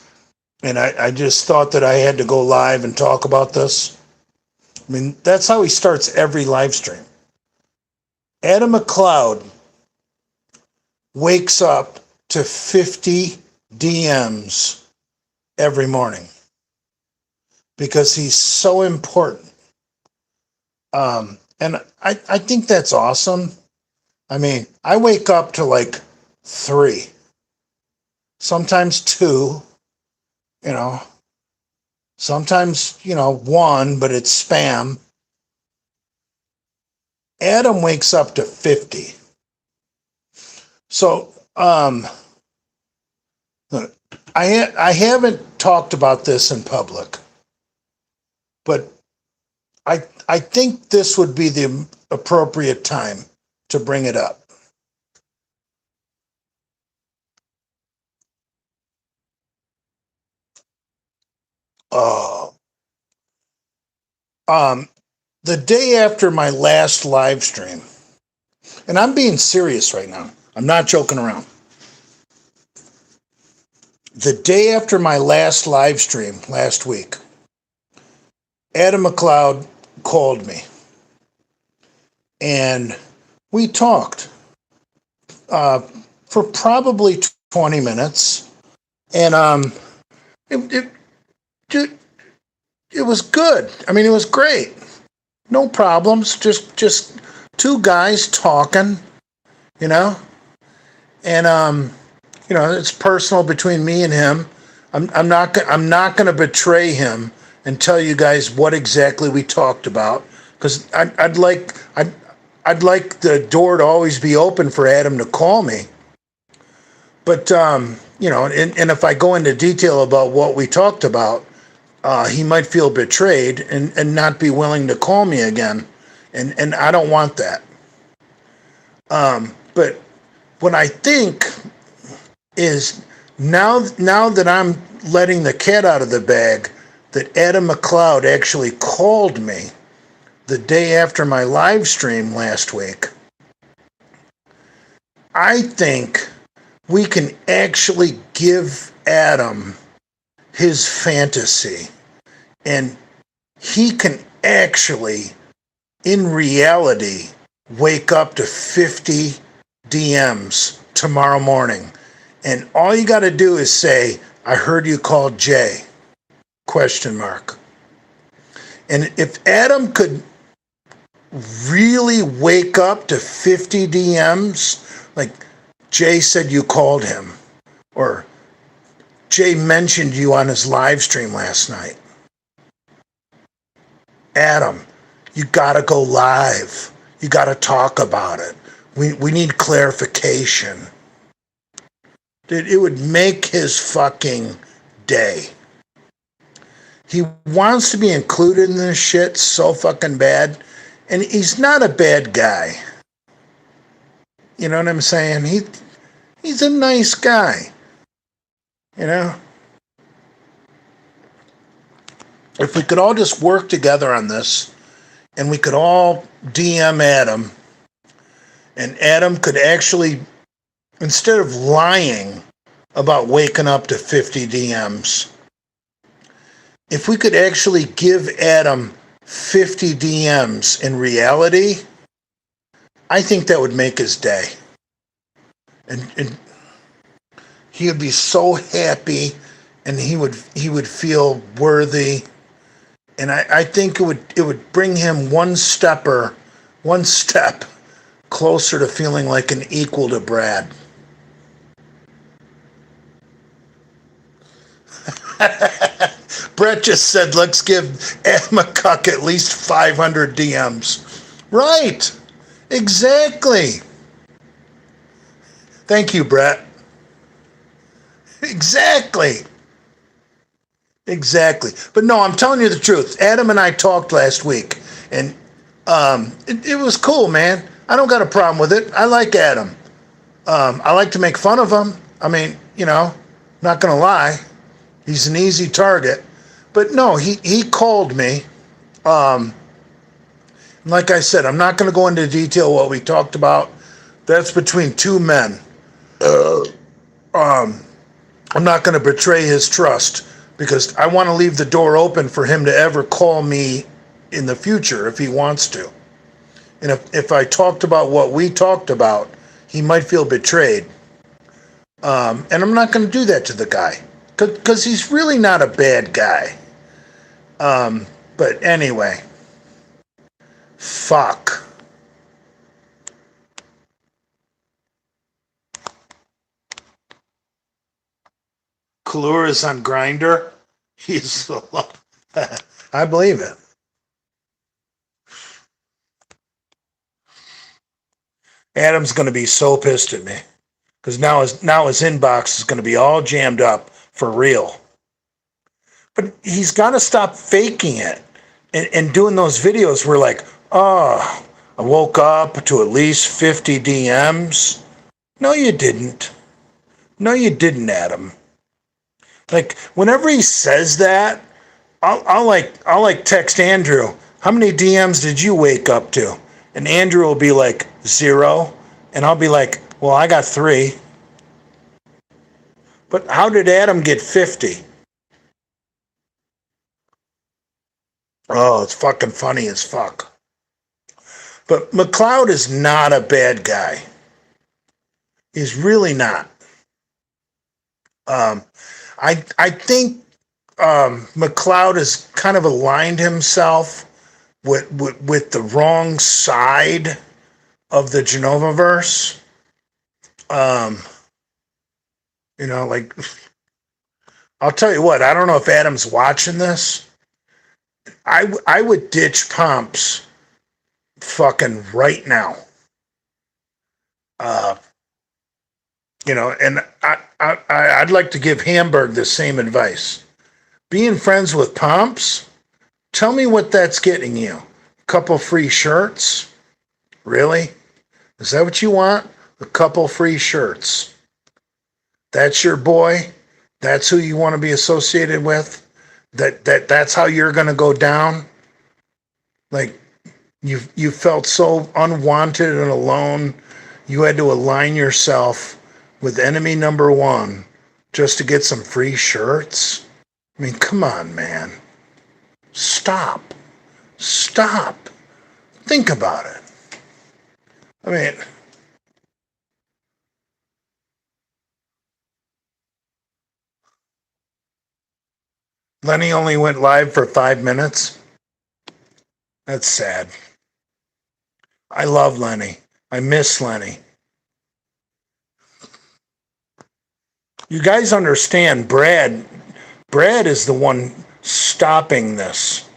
and I just thought that I had to go live and talk about this. I mean, that's how he starts every live stream. Adam McLeod wakes up to 50 DMs every morning because he's so important. And I think that's awesome. I mean, I wake up to like 3, sometimes 2, you know, sometimes, 1, but it's spam. Adam wakes up to 50. So, I haven't talked about this in public, but I think this would be the appropriate time to bring it up. Uh, um, the day after my last live stream, and I'm being serious right now, I'm not joking around. The day after my last live stream last week, Adam McLeod called me and we talked for probably 20 minutes. And it, it, it was good. I mean, it was great. No problems. Just 2 guys talking, you know? And, it's personal between me and him. I'm not going to betray him and tell you guys what exactly we talked about, because I'd I'd like the door to always be open for Adam to call me. But, and if I go into detail about what we talked about, he might feel betrayed and not be willing to call me again. And I don't want that. But what I think is now that I'm letting the cat out of the bag, that Adam McLeod actually called me the day after my live stream last week, I think we can actually give Adam his fantasy, and he can actually, in reality, wake up to 50 DMs tomorrow morning. And all you got to do is say, I heard you called Jay, ? And if Adam could really wake up to 50 DMs, like Jay said you called him, or Jay mentioned you on his live stream last night. Adam, you gotta go live. You gotta talk about it. We need clarification. Dude, it would make his fucking day. He wants to be included in this shit so fucking bad. And he's not a bad guy. You know what I'm saying? He's a nice guy. You know? If we could all just work together on this, and we could all DM Adam, and Adam could actually, instead of lying about waking up to 50 DMs, if we could actually give Adam 50 DMs in reality, I think that would make his day. And he would be so happy, and he would feel worthy. And I think it would bring him one step closer to feeling like an equal to Brad. Brett just said, let's give Adam McCuck at least 500 DMs. Right. Exactly. Thank you, Brett. Exactly. But no, I'm telling you the truth. Adam and I talked last week, and it was cool, man. I don't got a problem with it. I like Adam. I like to make fun of him. I mean, not going to lie. He's an easy target. But no, he called me. Like I said, I'm not going to go into detail what we talked about. That's between two men. I'm not going to betray his trust, because I want to leave the door open for him to ever call me in the future if he wants to. And if I talked about what we talked about, he might feel betrayed. And I'm not going to do that to the guy, because he's really not a bad guy. But anyway, fuck. Kahlua is on Grindr. He's I believe it. Adam's going to be so pissed at me, because now his inbox is going to be all jammed up for real. But he's got to stop faking it and doing those videos where, like, I woke up to at least 50 DMs. No, you didn't. No, you didn't, Adam. Like, whenever he says that, I'll text Andrew, how many DMs did you wake up to? And Andrew will be like, 0. And I'll be like, well, I got 3. But how did Adam get 50? Oh, it's fucking funny as fuck. But McLeod is not a bad guy. He's really not. I think McLeod has kind of aligned himself with the wrong side of the Genovaverse. Like, I'll tell you what, I don't know if Adam's watching this. I would ditch Pomps fucking right now. And I'd like to give Hamburg the same advice. Being friends with Pomps, tell me what that's getting you. Couple free shirts? Really? Is that what you want? A couple free shirts. That's your boy? That's who you want to be associated with? That's how you're gonna go down? Like you felt so unwanted and alone, you had to align yourself with enemy number one just to get some free shirts? I mean, come on, man. Stop. Stop. Think about it. I mean, Lenny only went live for 5 minutes. That's sad. I love Lenny. I miss Lenny. You guys understand, Brad is the one stopping this.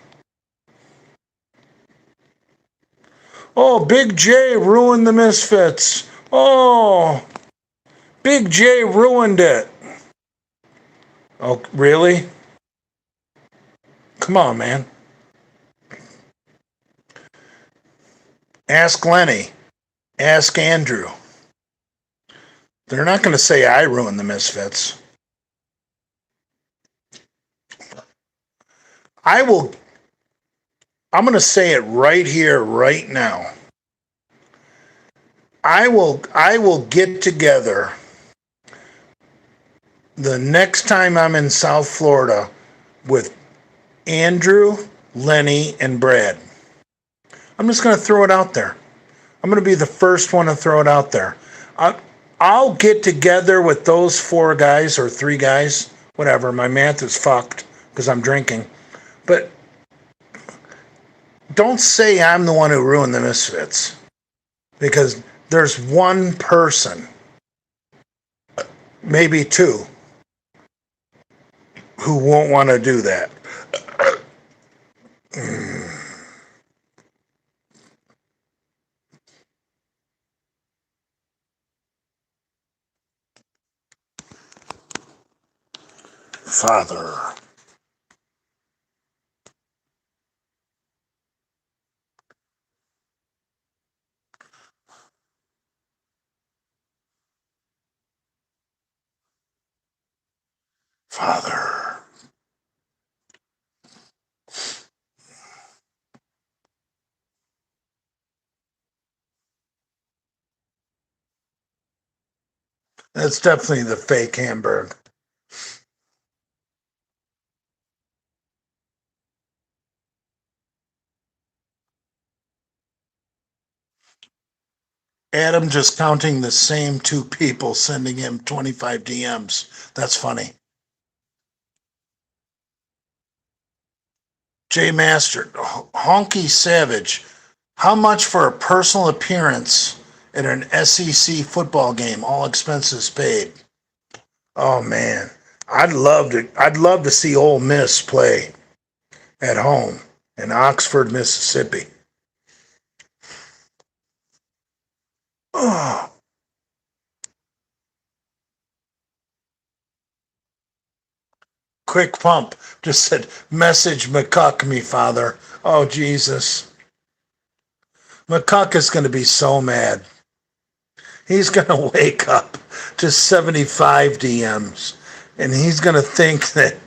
Oh, Big J ruined the Misfits. Oh, Big J ruined it. Oh, really? Come on, man. Ask Lenny. Ask Andrew. They're not going to say I ruined the Misfits. I'm going to say it right here, right now. I will get together the next time I'm in South Florida with Andrew, Lenny, and Brad. I'm just going to throw it out there. I'm going to be the first one to throw it out there. I'll get together with those 4 guys or 3 guys, whatever. My math is fucked because I'm drinking. But don't say I'm the one who ruined the Misfits, because there's one person, maybe 2, who won't want to do that. Father. Father. That's definitely the fake Hamburg. Adam just counting the same 2 people sending him 25 DMs. That's funny. Jay Master, Honky Savage. How much for a personal appearance at an SEC football game, all expenses paid? Oh man, I'd love to see Ole Miss play at home in Oxford, Mississippi. Oh, quick pump just said, message McCuck me, father. Oh Jesus, McCuck is going to be so mad. He's going to wake up to 75 DMs, and he's going to think that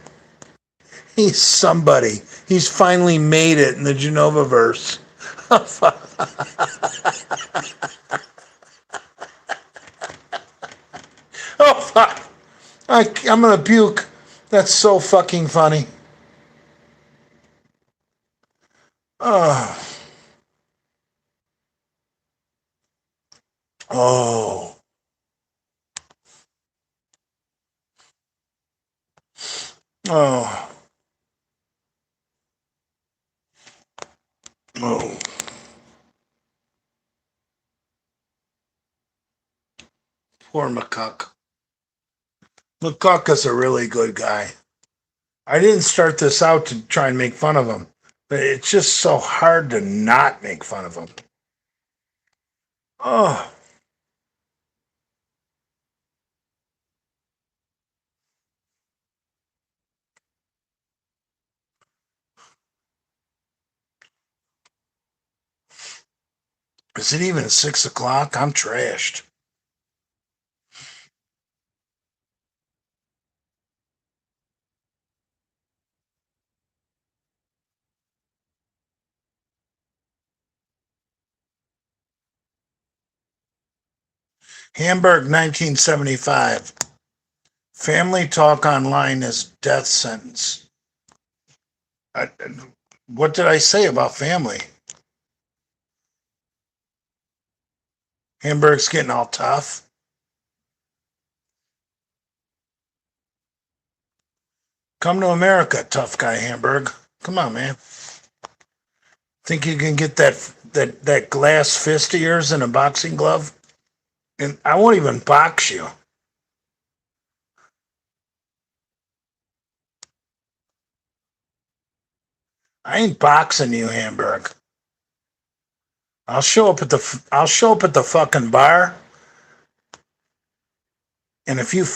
he's somebody. He's finally made it in the Genovaverse. Oh, fuck. I'm going to puke. That's so fucking funny. Oh. Oh. Oh. Oh. Poor McCuck. McCuck is a really good guy. I didn't start this out to try and make fun of him, but it's just so hard to not make fun of him. Oh, is it even 6 o'clock? I'm trashed. Hamburg, 1975. Family talk online is death sentence. I, what did I say about family? Hamburg's getting all tough. Come to America, tough guy Hamburg. Come on, man. Think you can get that glass fist of yours in a boxing glove? And I won't even box you. I ain't boxing you, Hamburg. I'll show up at the fucking bar, and if you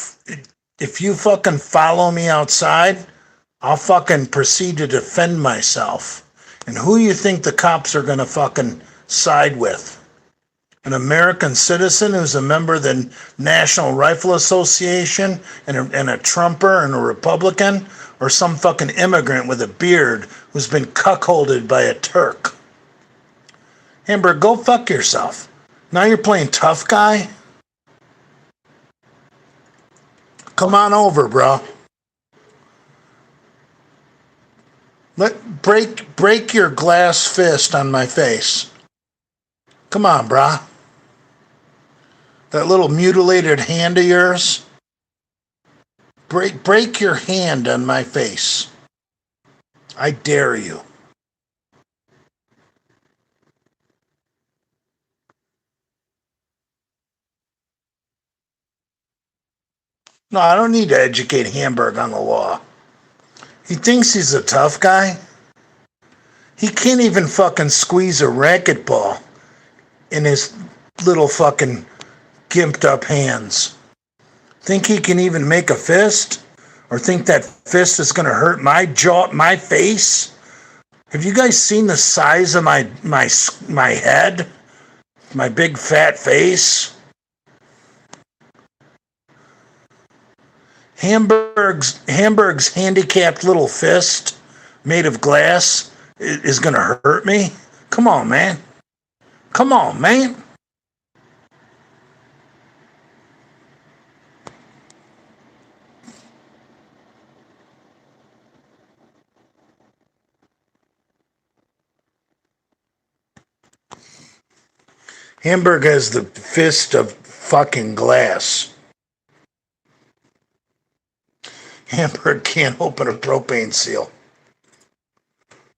fucking follow me outside, I'll fucking proceed to defend myself. And who you think the cops are gonna fucking side with? An American citizen who's a member of the National Rifle Association and a Trumper and a Republican, or some fucking immigrant with a beard who's been cuckolded by a Turk? Amber, go fuck yourself. Now you're playing tough guy? Come on over, bro. Break your glass fist on my face. Come on, brah. That little mutilated hand of yours. Break your hand on my face. I dare you. No, I don't need to educate Hamburg on the law. He thinks he's a tough guy. He can't even fucking squeeze a racquetball in his little fucking gimped up hands. Think he can even make a fist? Or think that fist is gonna hurt my jaw, my face? Have you guys seen the size of my head? My big fat face? Hamburg's handicapped little fist made of glass is gonna hurt me? Come on, man. Come on, man. Hamburg has the fist of fucking glass. Hamburg can't open a propane seal.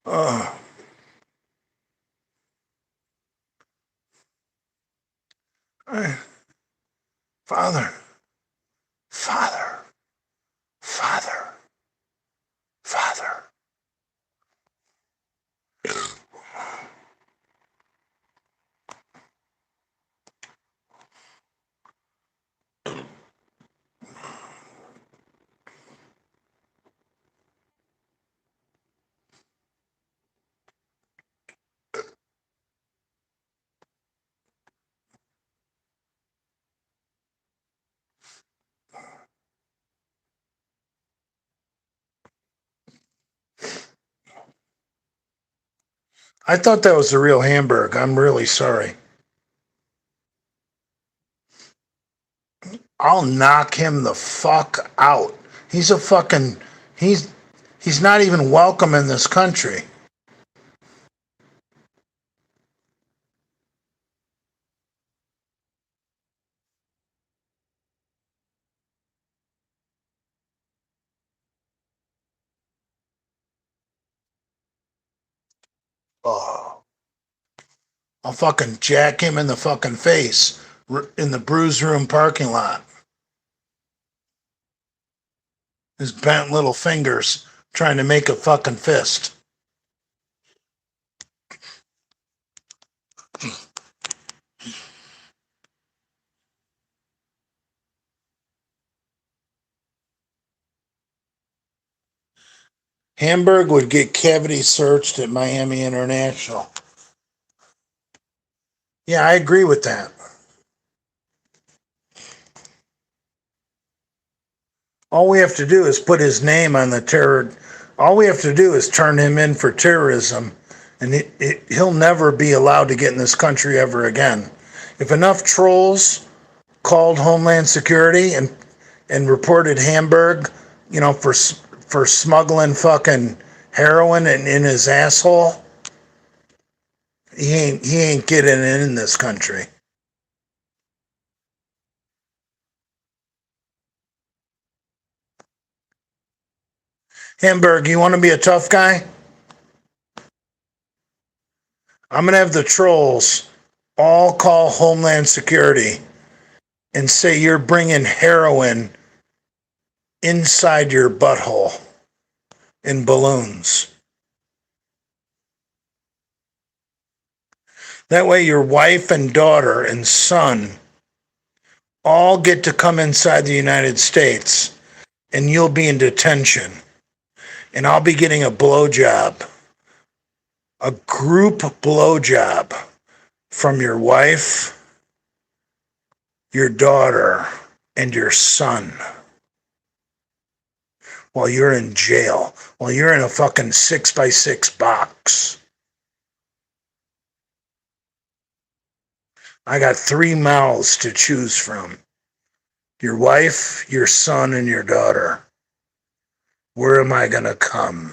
Oh. Father, father, father, father. I thought that was the real Hamburg. I'm really sorry. I'll knock him the fuck out. He's a fucking he's he's not even welcome in this country. Oh, I'll fucking jack him in the fucking face in the bruise room parking lot. His bent little fingers trying to make a fucking fist. Hamburg would get cavity searched at Miami International. Yeah, I agree with that. All we have to do is put his name on the terror. All we have to do is turn him in for terrorism, and he'll never be allowed to get in this country ever again. If enough trolls called Homeland Security and reported Hamburg, for smuggling fucking heroin in his asshole, he ain't getting in this country. Hamburg, you want to be a tough guy? I'm gonna have the trolls all call Homeland Security and say you're bringing heroin inside your butthole in balloons. That way, your wife and daughter and son all get to come inside the United States, and you'll be in detention. And I'll be getting a blowjob, a group blowjob from your wife, your daughter, and your son while you're in jail, while you're in a fucking 6x6 box. I got 3 mouths to choose from: your wife, your son, and your daughter. Where am I going to come?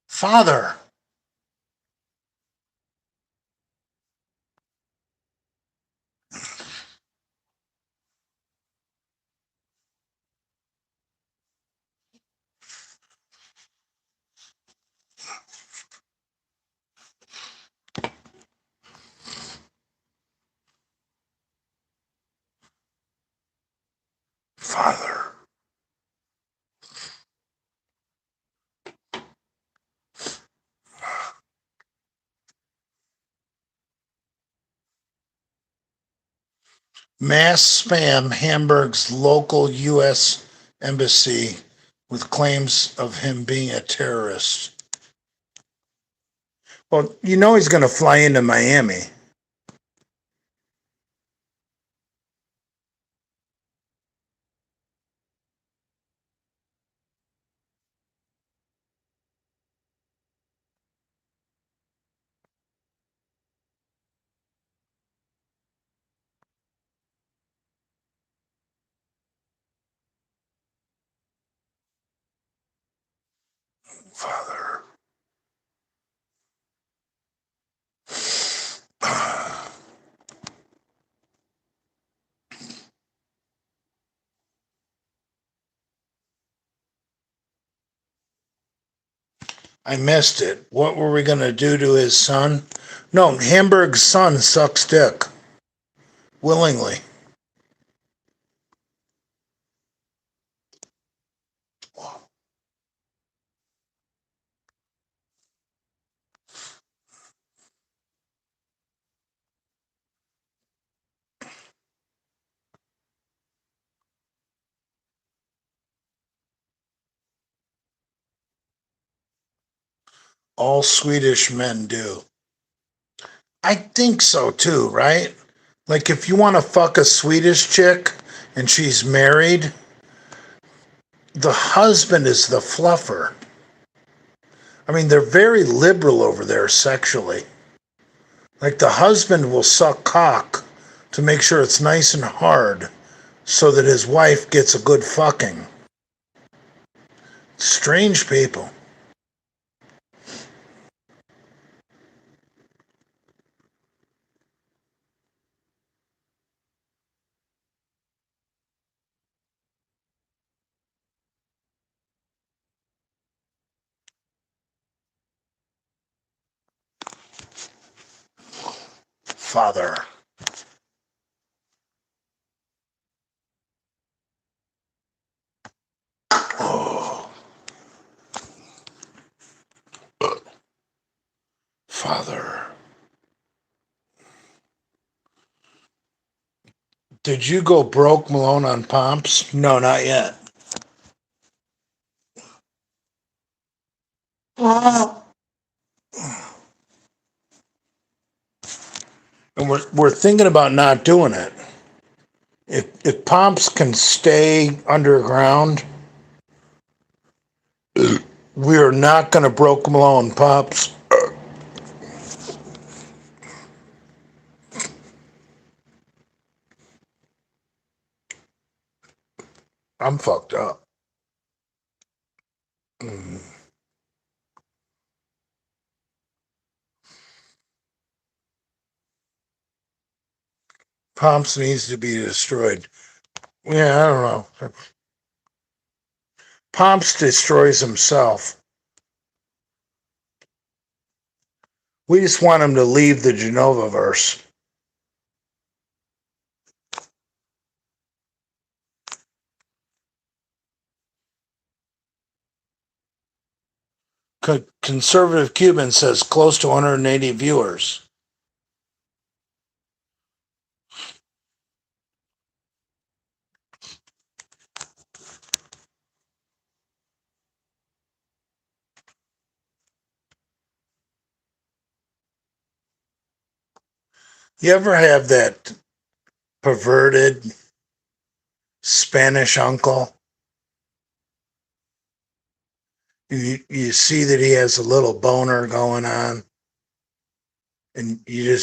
Father. Father. Mass spam Hamburg's local U.S. embassy with claims of him being a terrorist. Well, he's going to fly into Miami. Father. I missed it. What were we going to do to his son? No, Hamburg's son sucks dick. Willingly. All Swedish men do. I think so too, right? Like if you want to fuck a Swedish chick and she's married, the husband is the fluffer. I mean, they're very liberal over there sexually. Like the husband will suck cock to make sure it's nice and hard so that his wife gets a good fucking. Strange people. Father. Father. Did you go broke, Malone, on Pomps? No, not yet. And we're thinking about not doing it. If Pomps can stay underground, we are not going to broke Malone, Pops. I'm fucked up. Pomps needs to be destroyed. Yeah, I don't know. Pomps destroys himself. We just want him to leave the Genovaverse. Conservative Cuban says close to 180 viewers. You ever have that perverted Spanish uncle? You see that he has a little boner going on, and you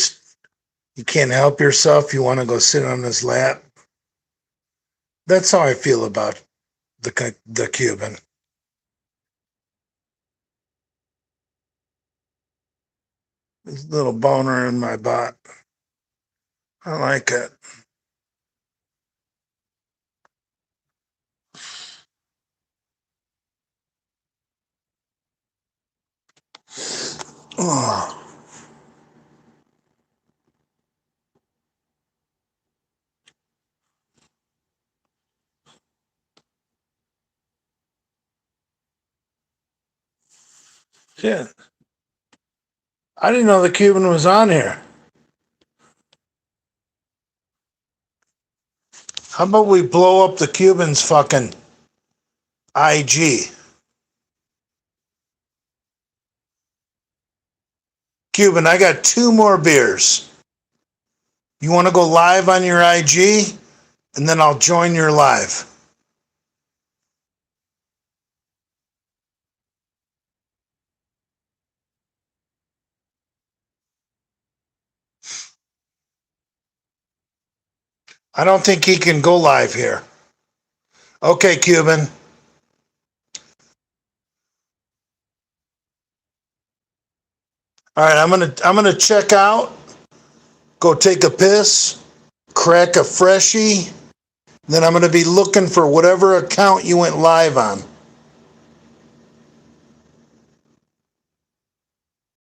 can't help yourself. You want to go sit on his lap. That's how I feel about the Cuban. This little boner in my butt. I like it. Oh. Yeah. I didn't know the Cuban was on here. How about we blow up the Cuban's fucking IG? Cuban, I got 2 more beers. You want to go live on your IG? And then I'll join your live. I don't think he can go live here. Okay, Cuban. All right, I'm gonna check out, go take a piss, crack a freshie, then I'm gonna be looking for whatever account you went live on.